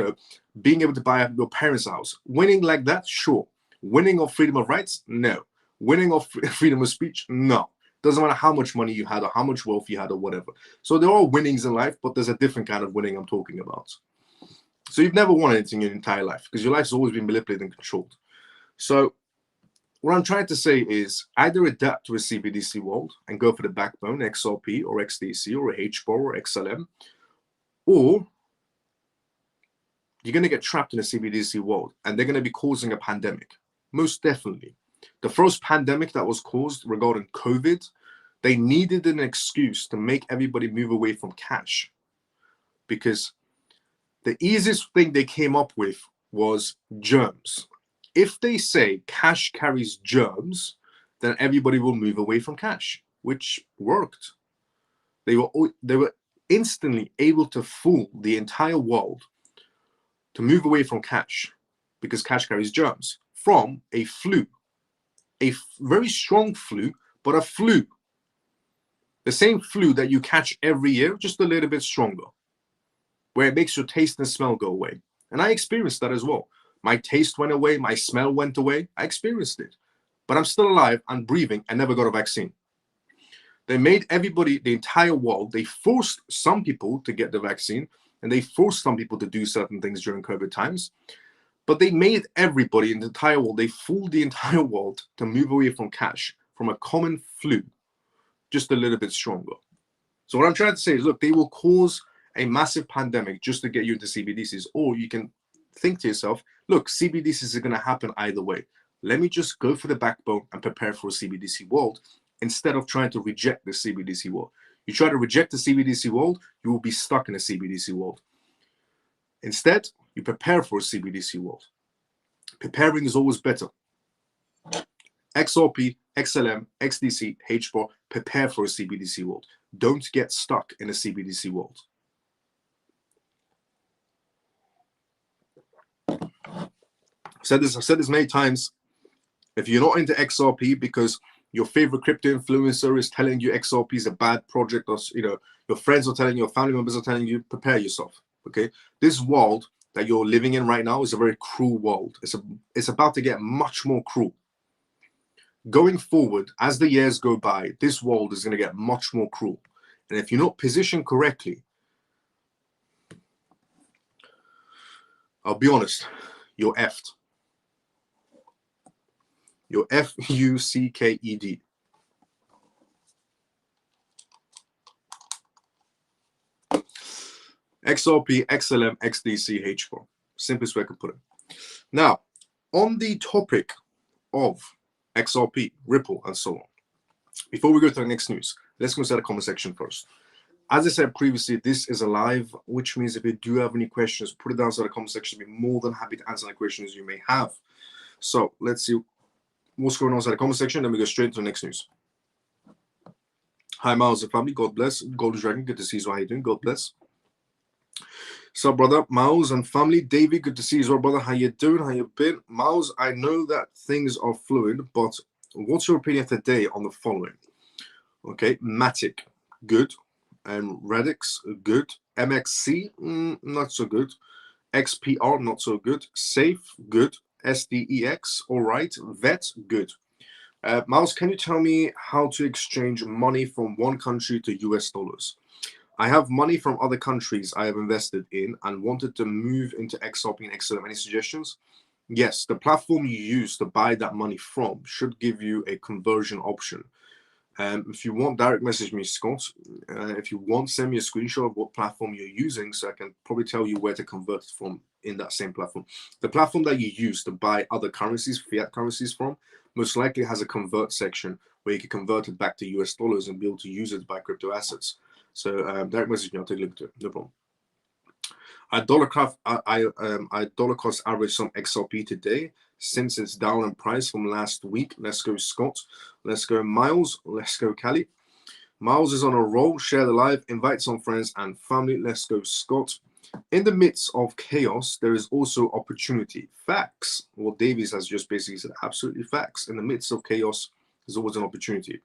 S1: being able to buy your parents' house. Winning like that, sure. Winning of freedom of rights, no. Winning of freedom of speech, no. Doesn't matter how much money you had or how much wealth you had or whatever. So there are winnings in life, but there's a different kind of winning I'm talking about. So you've never won anything in your entire life, because your life's always been manipulated and controlled. So what I'm trying to say is either adapt to a CBDC world and go for the backbone, XRP or XDC or HBAR or XLM, or you're going to get trapped in a CBDC world and they're going to be causing a pandemic. Most definitely. The first pandemic that was caused regarding COVID, they needed an excuse to make everybody move away from cash, because the easiest thing they came up with was germs. If they say cash carries germs, then everybody will move away from cash, which worked. They were instantly able to fool the entire world to move away from cash, because cash carries germs, from a flu. A very strong flu, but a flu. The same flu that you catch every year, just a little bit stronger, where it makes your taste and smell go away. And I experienced that as well. My taste went away, my smell went away. I experienced it. But I'm still alive, I'm breathing, I never got a vaccine. They made everybody, the entire world, they forced some people to get the vaccine, and they forced some people to do certain things during COVID times. But they made everybody in the entire world, they fooled the entire world to move away from cash, from a common flu, just a little bit stronger. So what I'm trying to say is, look, they will cause a massive pandemic just to get you into CBDCs. Or you can think to yourself, look, CBDCs are going to happen either way. Let me just go for the backbone and prepare for a CBDC world, instead of trying to reject the CBDC world. You try to reject the CBDC world, you will be stuck in a CBDC world. Instead, you prepare for a CBDC world. Preparing is always better. XRP, XLM, XDC, HBAR, prepare for a CBDC world. Don't get stuck in a CBDC world. I've said this many times. If you're not into XRP because your favorite crypto influencer is telling you XRP is a bad project, or your friends are telling you, your family members are telling you, prepare yourself. Okay, this world that you're living in right now is a very cruel world. It's about to get much more cruel. Going forward, as the years go by, this world is going to get much more cruel. And if you're not positioned correctly, I'll be honest, you're effed. You're F-U-C-K-E-D. XRP, XLM, XDC, HBAR. Simplest way I could put it. Now, on the topic of XRP, Ripple, and so on, before we go to the next news, let's go to the comment section first. As I said previously, this is a live, which means if you do have any questions, put it down in the comment section. I'll be more than happy to answer any questions you may have. So let's see what's going on in the comment section. Then we go straight to the next news. Hi, Miles and family. God bless. Golden Dragon, good to see you. How you doing? God bless. So, brother, Miles and family. David, good to see you as well, brother. How you doing? How you been? Miles, I know that things are fluid, but what's your opinion today on the following? Okay, Matic, good. And Radix, good. MXC, not so good. XPR, not so good. Safe, good. SDEX, all right. VET, good. Miles, can you tell me how to exchange money from one country to US dollars? I have money from other countries I have invested in and wanted to move into XRP and XLM. Any suggestions? Yes, the platform you use to buy that money from should give you a conversion option. If you want, direct message me, Scott. If you want, send me a screenshot of what platform you're using so I can probably tell you where to convert it from in that same platform. The platform that you use to buy other currencies, fiat currencies from, most likely has a convert section where you can convert it back to US dollars and be able to use it to buy crypto assets. So direct message me, I'll take a look at it, no problem. I dollar cost average some XRP today since it's down in price from last week. Let's go, Scott. Let's go, Miles. Let's go, Callie. Miles is on a roll. Share the live. Invite some friends and family. Let's go, Scott. In the midst of chaos, there is also opportunity. Facts. What Davies has just basically said. Absolutely facts. In the midst of chaos, there's always an opportunity.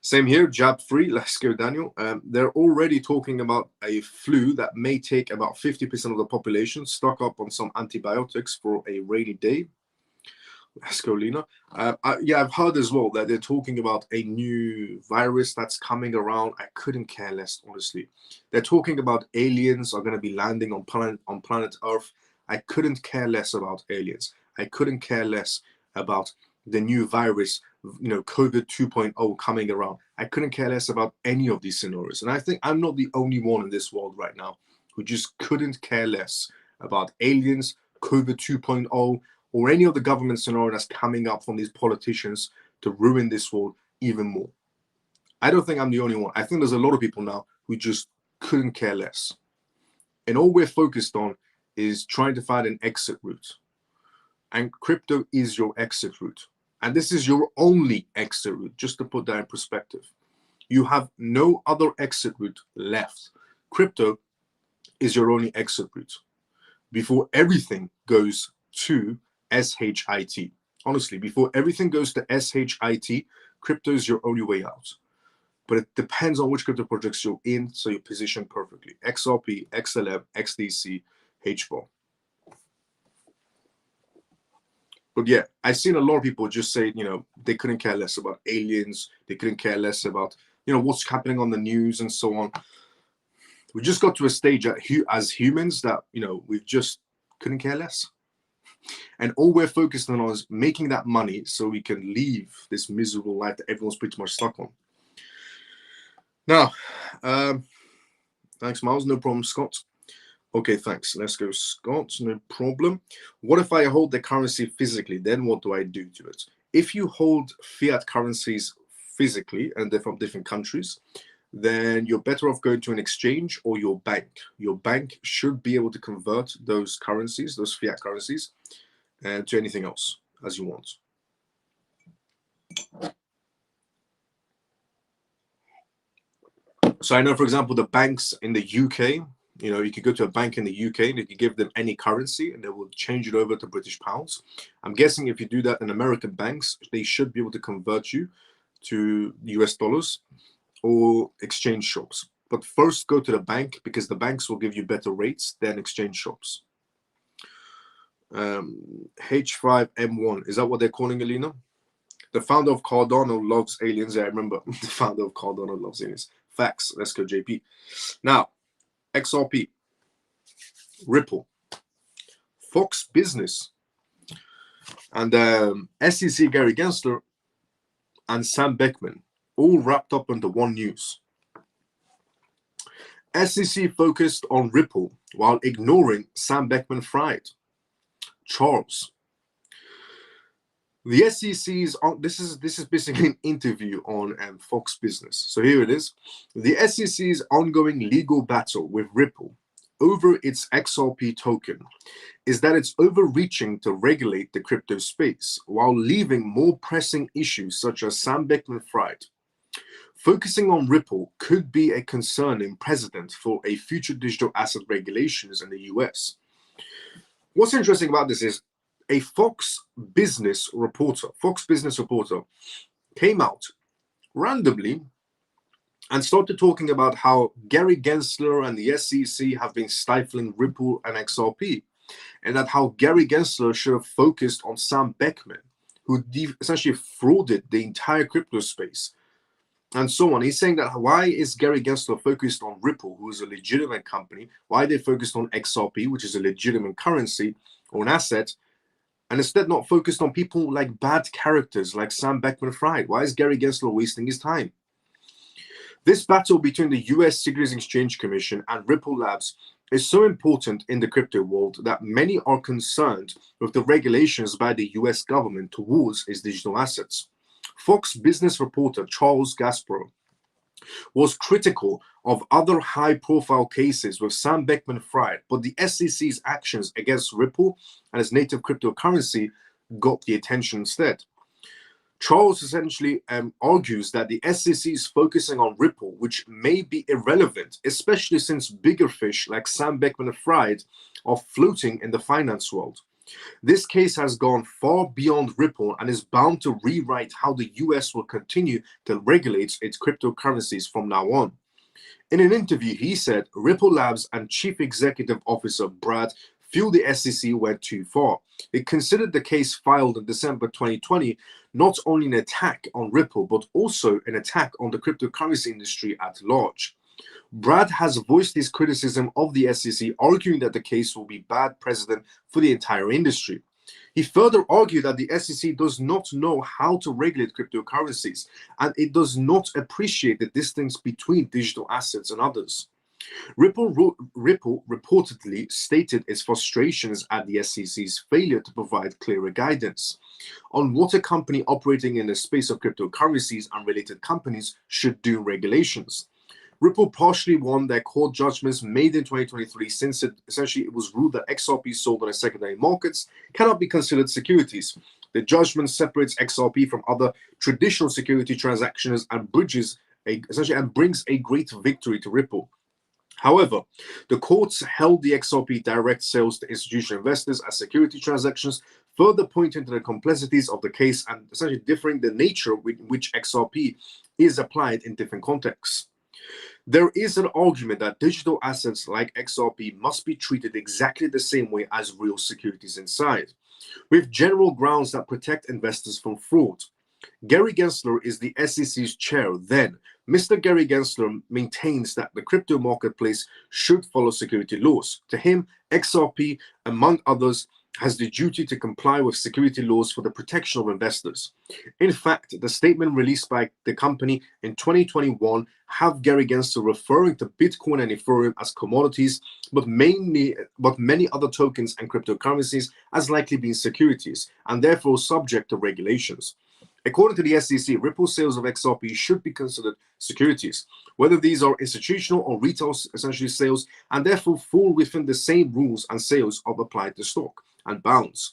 S1: Same here, jab free. Let's go, Daniel. They're already talking about a flu that may take about 50% of the population, stock up on some antibiotics for a rainy day. Let's go, Lena. Yeah, I've heard as well that they're talking about a new virus that's coming around. I couldn't care less, honestly. They're talking about aliens are going to be landing on planet Earth. I couldn't care less about aliens. I couldn't care less about the new virus, you know, COVID 2.0 coming around. I couldn't care less about any of these scenarios. And I think I'm not the only one in this world right now who just couldn't care less about aliens, COVID 2.0, or any of the government scenario that's coming up from these politicians to ruin this world even more. I don't think I'm the only one. I think there's a lot of people now who just couldn't care less. And all we're focused on is trying to find an exit route. And crypto is your exit route. And this is your only exit route, just to put that in perspective. You have no other exit route left. Crypto is your only exit route before everything goes to SHIT. Honestly, before everything goes to SHIT, crypto is your only way out. But it depends on which crypto projects you're in, so you're positioned perfectly. XRP, XLM, XDC, HBAR. But yeah, I've seen a lot of people just say, you know, they couldn't care less about aliens. They couldn't care less about, you know, what's happening on the news and so on. We just got to a stage as humans that, you know, we've just couldn't care less. And all we're focused on is making that money so we can leave this miserable life that everyone's pretty much stuck on. Now, thanks, Miles. No problem, Scott. Okay, thanks. Let's go, Scott. No problem. What if I hold the currency physically? Then what do I do to it? If you hold fiat currencies physically and they're from different countries, then you're better off going to an exchange or your bank. Your bank should be able to convert those currencies, those fiat currencies, to anything else as you want. So I know, for example, the banks in the UK, you know, you could go to a bank in the UK and you could give them any currency and they will change it over to British pounds. I'm guessing if you do that in American banks, they should be able to convert you to US dollars or exchange shops. But first go to the bank because the banks will give you better rates than exchange shops. H5M1, is that what they're calling Alina? The founder of Cardano loves aliens. Yeah, I remember the founder of Cardano loves aliens. Facts. Let's go, JP. Now, XRP, Ripple, Fox Business, and SEC Gary Gensler and Sam Beckman, all wrapped up into one news. SEC focused on Ripple while ignoring Sam Beckman-Fried. Charles, The SEC's on this is basically an interview on Fox Business. So here it is. The SEC's ongoing legal battle with Ripple over its XRP token is that it's overreaching to regulate the crypto space while leaving more pressing issues such as Sam Bankman-Fried. Focusing on Ripple could be a concerning precedent for a future digital asset regulations in the US. What's interesting about this is a Fox Business reporter came out randomly and started talking about how Gary Gensler and the SEC have been stifling Ripple and XRP, and that how Gary Gensler should have focused on Sam Bankman, who essentially frauded the entire crypto space, and so on. He's saying that why is Gary Gensler focused on Ripple, who is a legitimate company? Why are they focused on XRP, which is a legitimate currency or an asset, and instead not focused on people like bad characters like Sam Bankman-Fried? Why is Gary Gensler wasting his time? This battle between the US Securities and Exchange Commission and Ripple Labs is so important in the crypto world that many are concerned with the regulations by the US government towards its digital assets. Fox Business reporter Charles Gasbro was critical of other high-profile cases with Sam Bankman-Fried, but the SEC's actions against Ripple and its native cryptocurrency got the attention instead. Charles essentially argues that the SEC is focusing on Ripple, which may be irrelevant, especially since bigger fish like Sam Bankman-Fried are floating in the finance world. This case has gone far beyond Ripple and is bound to rewrite how the US will continue to regulate its cryptocurrencies from now on. In an interview, he said Ripple Labs and Chief Executive Officer Brad feel the SEC went too far. It considered the case filed in December 2020 not only an attack on Ripple, but also an attack on the cryptocurrency industry at large. Brad has voiced his criticism of the SEC, arguing that the case will be bad precedent for the entire industry. He further argued that the SEC does not know how to regulate cryptocurrencies, and it does not appreciate the distance between digital assets and others. Ripple reportedly stated its frustrations at the SEC's failure to provide clearer guidance on what a company operating in the space of cryptocurrencies and related companies should do in regulations. Ripple partially won their court judgments made in 2023 since it was ruled that XRP sold on the secondary markets cannot be considered securities. The judgment separates XRP from other traditional security transactions and brings a great victory to Ripple. However, the courts held the XRP direct sales to institutional investors as security transactions, further pointing to the complexities of the case and essentially differing the nature with which XRP is applied in different contexts. There is an argument that digital assets like XRP must be treated exactly the same way as real securities inside, with general grounds that protect investors from fraud. Gary Gensler is the SEC's chair. Then, Mr. Gary Gensler maintains that the crypto marketplace should follow security laws. To him, XRP, among others, has the duty to comply with security laws for the protection of investors. In fact, the statement released by the company in 2021 have Gary Gensler referring to Bitcoin and Ethereum as commodities, but many other tokens and cryptocurrencies as likely being securities, and therefore subject to regulations. According to the SEC, Ripple sales of XRP should be considered securities, whether these are institutional or retail essentially sales, and therefore fall within the same rules and sales of applied to stock and bonds.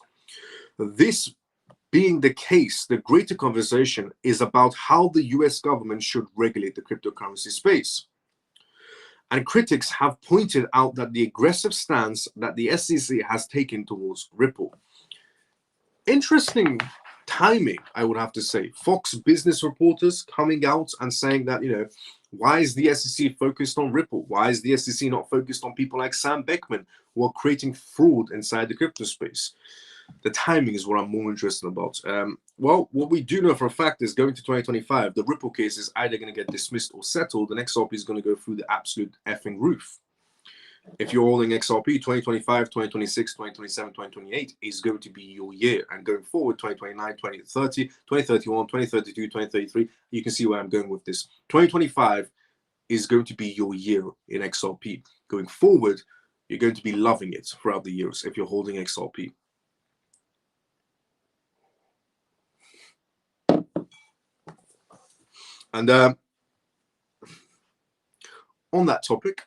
S1: This being the case, the greater conversation is about how the US government should regulate the cryptocurrency space. And critics have pointed out that the aggressive stance that the SEC has taken towards Ripple. Interesting timing, I would have to say. Fox Business reporters coming out and saying that, why is the SEC focused on Ripple? Why is the SEC not focused on people like Sam Bankman who are creating fraud inside the crypto space? The timing is what I'm more interested about. Well, what we do know for a fact is going to 2025, the Ripple case is either going to get dismissed or settled, and XRP is going to go through the absolute effing roof. If you're holding XRP, 2025, 2026, 2027, 2028 is going to be your year. And going forward, 2029, 2030, 2031, 2032, 2033, you can see where I'm going with this. 2025 is going to be your year in XRP. Going forward, you're going to be loving it throughout the years if you're holding XRP. And on that topic,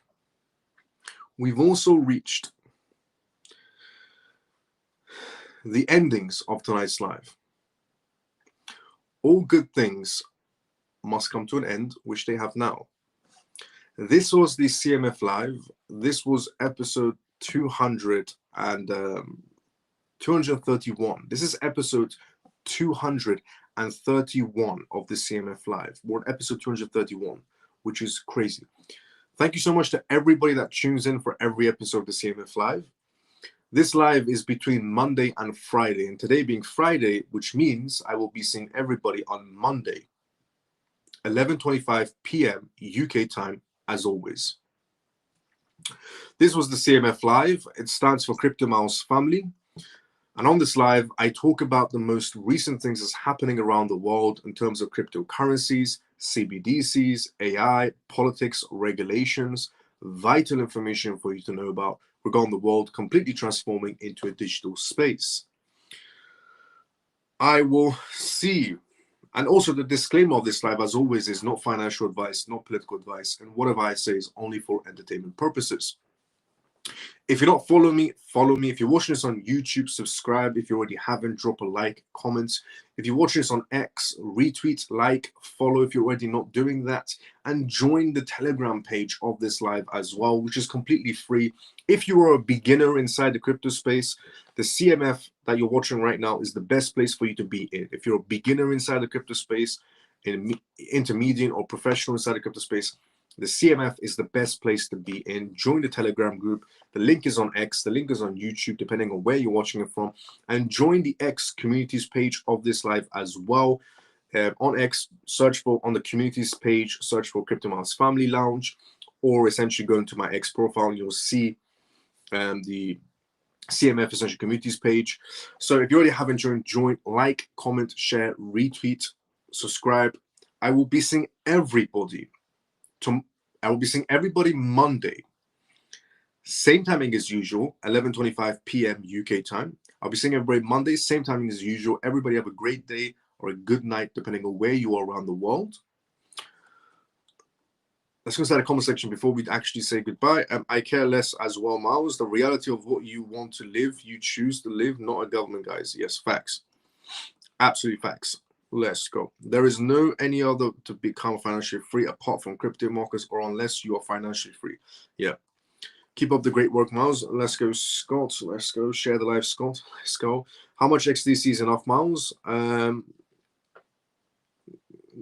S1: we've also reached the endings of tonight's live. All good things must come to an end, which they have now. This was the CMF Live. This was episode 231. This is episode 231 of the CMF Live. We're on episode 231, which is crazy. Thank you so much to everybody that tunes in for every episode of the CMF Live. This live is between Monday and Friday, and today being Friday, which means I will be seeing everybody on Monday, 11:25 p.m. UK time, as always. This was the CMF Live. It stands for Crypto Mouse Family. And on this live, I talk about the most recent things that's happening around the world in terms of cryptocurrencies, CBDCs, AI, politics, regulations, vital information for you to know about regarding the world completely transforming into a digital space. I will see you. And also the disclaimer of this live, as always, is not financial advice, not political advice, and whatever I say is only for entertainment purposes. If you're not following me, follow me. If you're watching this on YouTube, subscribe. If you already haven't, drop a like, comment. If you're watching this on X, retweet, like, follow if you're already not doing that, and join the Telegram page of this live as well, which is completely free. If you are a beginner inside the crypto space, the CMF that you're watching right now is the best place for you to be in. If you're a beginner inside the crypto space, intermediate or professional inside the crypto space, the CMF is the best place to be in. Join the Telegram group. The link is on X. The link is on YouTube, depending on where you're watching it from. And join the X communities page of this live as well. On X, search for, on the communities page, search for Crypto Mouse Family Lounge, or essentially go into my X profile and you'll see the CMF Essential Communities page. So if you already haven't joined, join, like, comment, share, retweet, subscribe. I will be seeing everybody. I will be seeing everybody Monday, same timing as usual, 11:25 p.m. UK time. I'll be seeing everybody Monday, same timing as usual. Everybody have a great day or a good night, depending on where you are around the world. Let's go inside the comment section before we actually say goodbye. I care less as well, Miles. The reality of what you want to live, you choose to live, not a government, guys. Yes, facts. Absolutely facts. Let's go. There is no any other to become financially free apart from crypto markets, or unless you are financially free. Yeah. Keep up the great work, Miles. Let's go, Scott. Let's go. Share the live, Scott. Let's go. How much XDC is enough, Miles?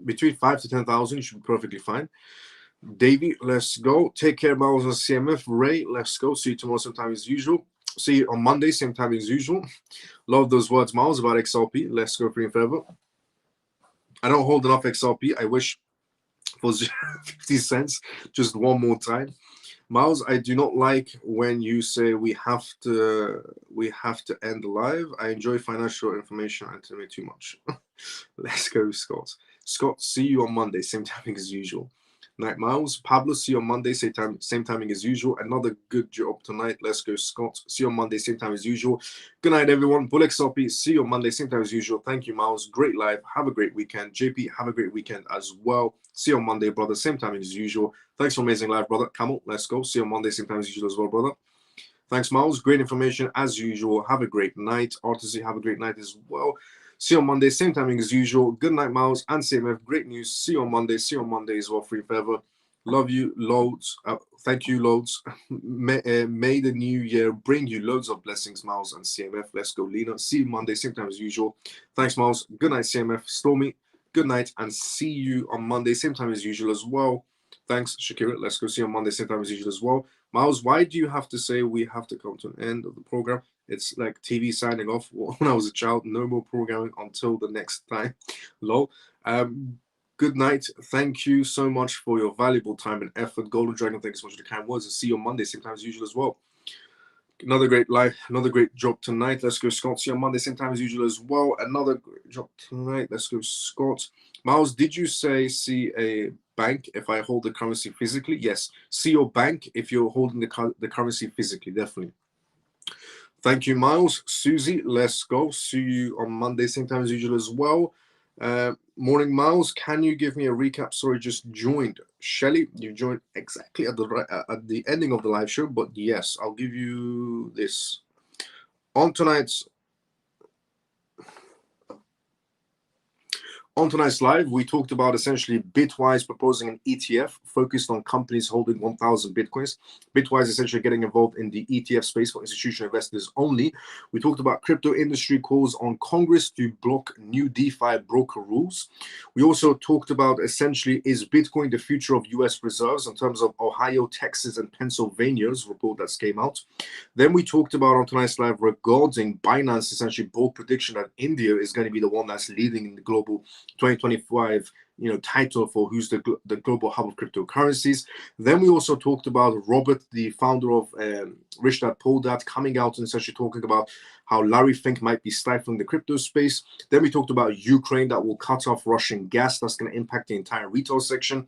S1: Between 5 to 10,000, you should be perfectly fine. Davey, let's go. Take care, Miles and CMF. Ray, let's go. See you tomorrow, same time as usual. See you on Monday, same time as usual. Love those words, Miles, about XRP. Let's go, free and forever. I don't hold enough XRP. I wish for 50 cents just one more time. Miles, I do not like when you say we have to end the live. I enjoy financial information and tell me too much. Let's go, Scott. Scott, see you on Monday, same timing as usual. Night, Miles. Pablo, see you on Monday, same timing as usual. Another good job tonight. Let's go, Scott. See you on Monday, same time as usual. Good night, everyone. Bull XRP, see you on Monday, same time as usual. Thank you, Miles. Great live. Have a great weekend. JP, have a great weekend as well. See you on Monday, brother. Same time as usual. Thanks for amazing live, brother. Camel, let's go. See you on Monday, same time as usual as well, brother. Thanks, Miles. Great information as usual. Have a great night. Artisy, have a great night as well. See you on Monday, same timing as usual. Good night, Miles and CMF. Great news. See you on Monday. See you on Monday as well. Free forever. Love you loads. Thank you loads. May the new year bring you loads of blessings, Miles and CMF. Let's go, Lena. See you Monday, same time as usual. Thanks, Miles. Good night, CMF. Stormy. Good night, and see you on Monday, same time as usual as well. Thanks, Shakira. Let's go see you on Monday, same time as usual as well. Miles, why do you have to say we have to come to an end of the program? It's like TV signing off. When I was a child, no more programming until the next time. Lol. Good night. Thank you so much for your valuable time and effort. Golden Dragon, thank you so much for the kind words. And see you on Monday, same time as usual as well. Another great live, another great job tonight. Let's go, Scott. See you on Monday, same time as usual as well. Another great job tonight. Let's go, Scott. Miles, did you say see a bank if I hold the currency physically? Yes. See your bank if you're holding the currency physically, definitely. Thank you, Miles. Susie, let's go. See you on Monday, same time as usual as well. Morning, Miles. Can you give me a recap? Sorry, just joined. Shelly, you joined exactly at the ending of the live show, but yes, I'll give you this. On tonight's live, we talked about essentially Bitwise proposing an ETF focused on companies holding 1,000 Bitcoins. Bitwise essentially getting involved in the ETF space for institutional investors only. We talked about crypto industry calls on Congress to block new DeFi broker rules. We also talked about essentially, is Bitcoin the future of US reserves in terms of Ohio, Texas, and Pennsylvania's report that came out. Then we talked about on tonight's live regarding Binance, essentially bold prediction that India is going to be the one that's leading in the global 2025 title for who's the global hub of cryptocurrencies. Then we also talked about Robert, the founder of Rich Dad Poor Dad, coming out and essentially talking about how Larry Fink might be stifling the crypto space. Then we talked about Ukraine that will cut off Russian gas. That's going to impact the entire retail section.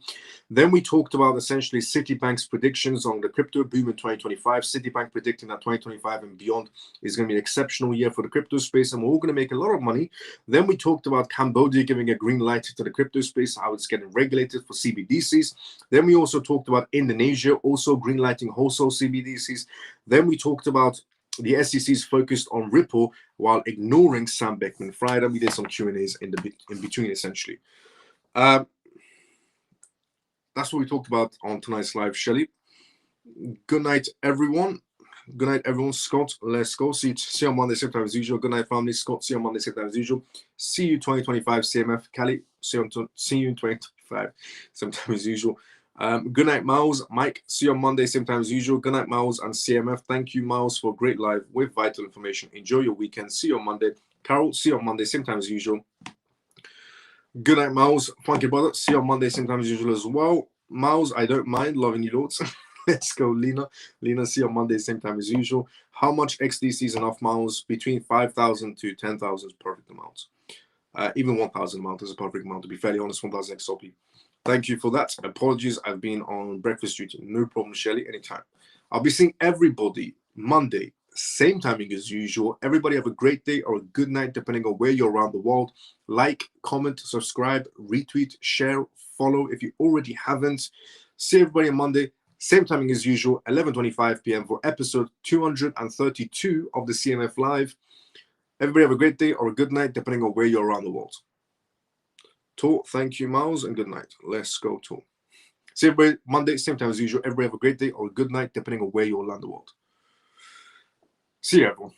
S1: Then we talked about essentially Citibank's predictions on the crypto boom in 2025. Citibank predicting that 2025 and beyond is going to be an exceptional year for the crypto space, and we're all going to make a lot of money. Then we talked about Cambodia giving a green light to the crypto space, how it's getting regulated for CBDCs. Then we also talked about Indonesia also green lighting wholesale CBDCs. Then we talked about the SEC's focused on Ripple while ignoring Sam Beckman-Fried. We did some Q&As in between, essentially. That's what we talked about on tonight's live, Shelly. Good night, everyone. Good night, everyone. Scott, let's go. See you on Monday, same time as usual. Good night, family. Scott, see you on Monday, same time as usual. See you 2025 CMF. Cali, see you in 2025, same time as usual. Good night, Miles. Mike, see you on Monday, same time as usual. Good night, Miles and CMF. Thank you, Miles, for a great live with vital information. Enjoy your weekend. See you on Monday. Carol, see you on Monday, same time as usual. Good night, Miles. Funky brother, see you on Monday, same time as usual as well. Miles, I don't mind. Loving you, Lords. Let's go, Lena. Lena, see you on Monday, same time as usual. How much XDC is enough, Miles? Between 5,000 to 10,000 is perfect amount. Even 1,000 amount is a perfect amount, to be fairly honest. 1,000 XRP. Thank you for that. Apologies, I've been on breakfast duty. No problem, Shelly, anytime. I'll be seeing everybody Monday, same timing as usual. Everybody have a great day or a good night, depending on where you're around the world. Like, comment, subscribe, retweet, share, follow if you already haven't. See everybody on Monday, same timing as usual, 11:25 p.m. for episode 232 of the CMF Live. Everybody have a great day or a good night, depending on where you're around the world. Tor, thank you, Miles, and good night. Let's go, Tor. See everybody Monday, same time as usual. Everybody have a great day or a good night, depending on where you're around the world. See you, everyone.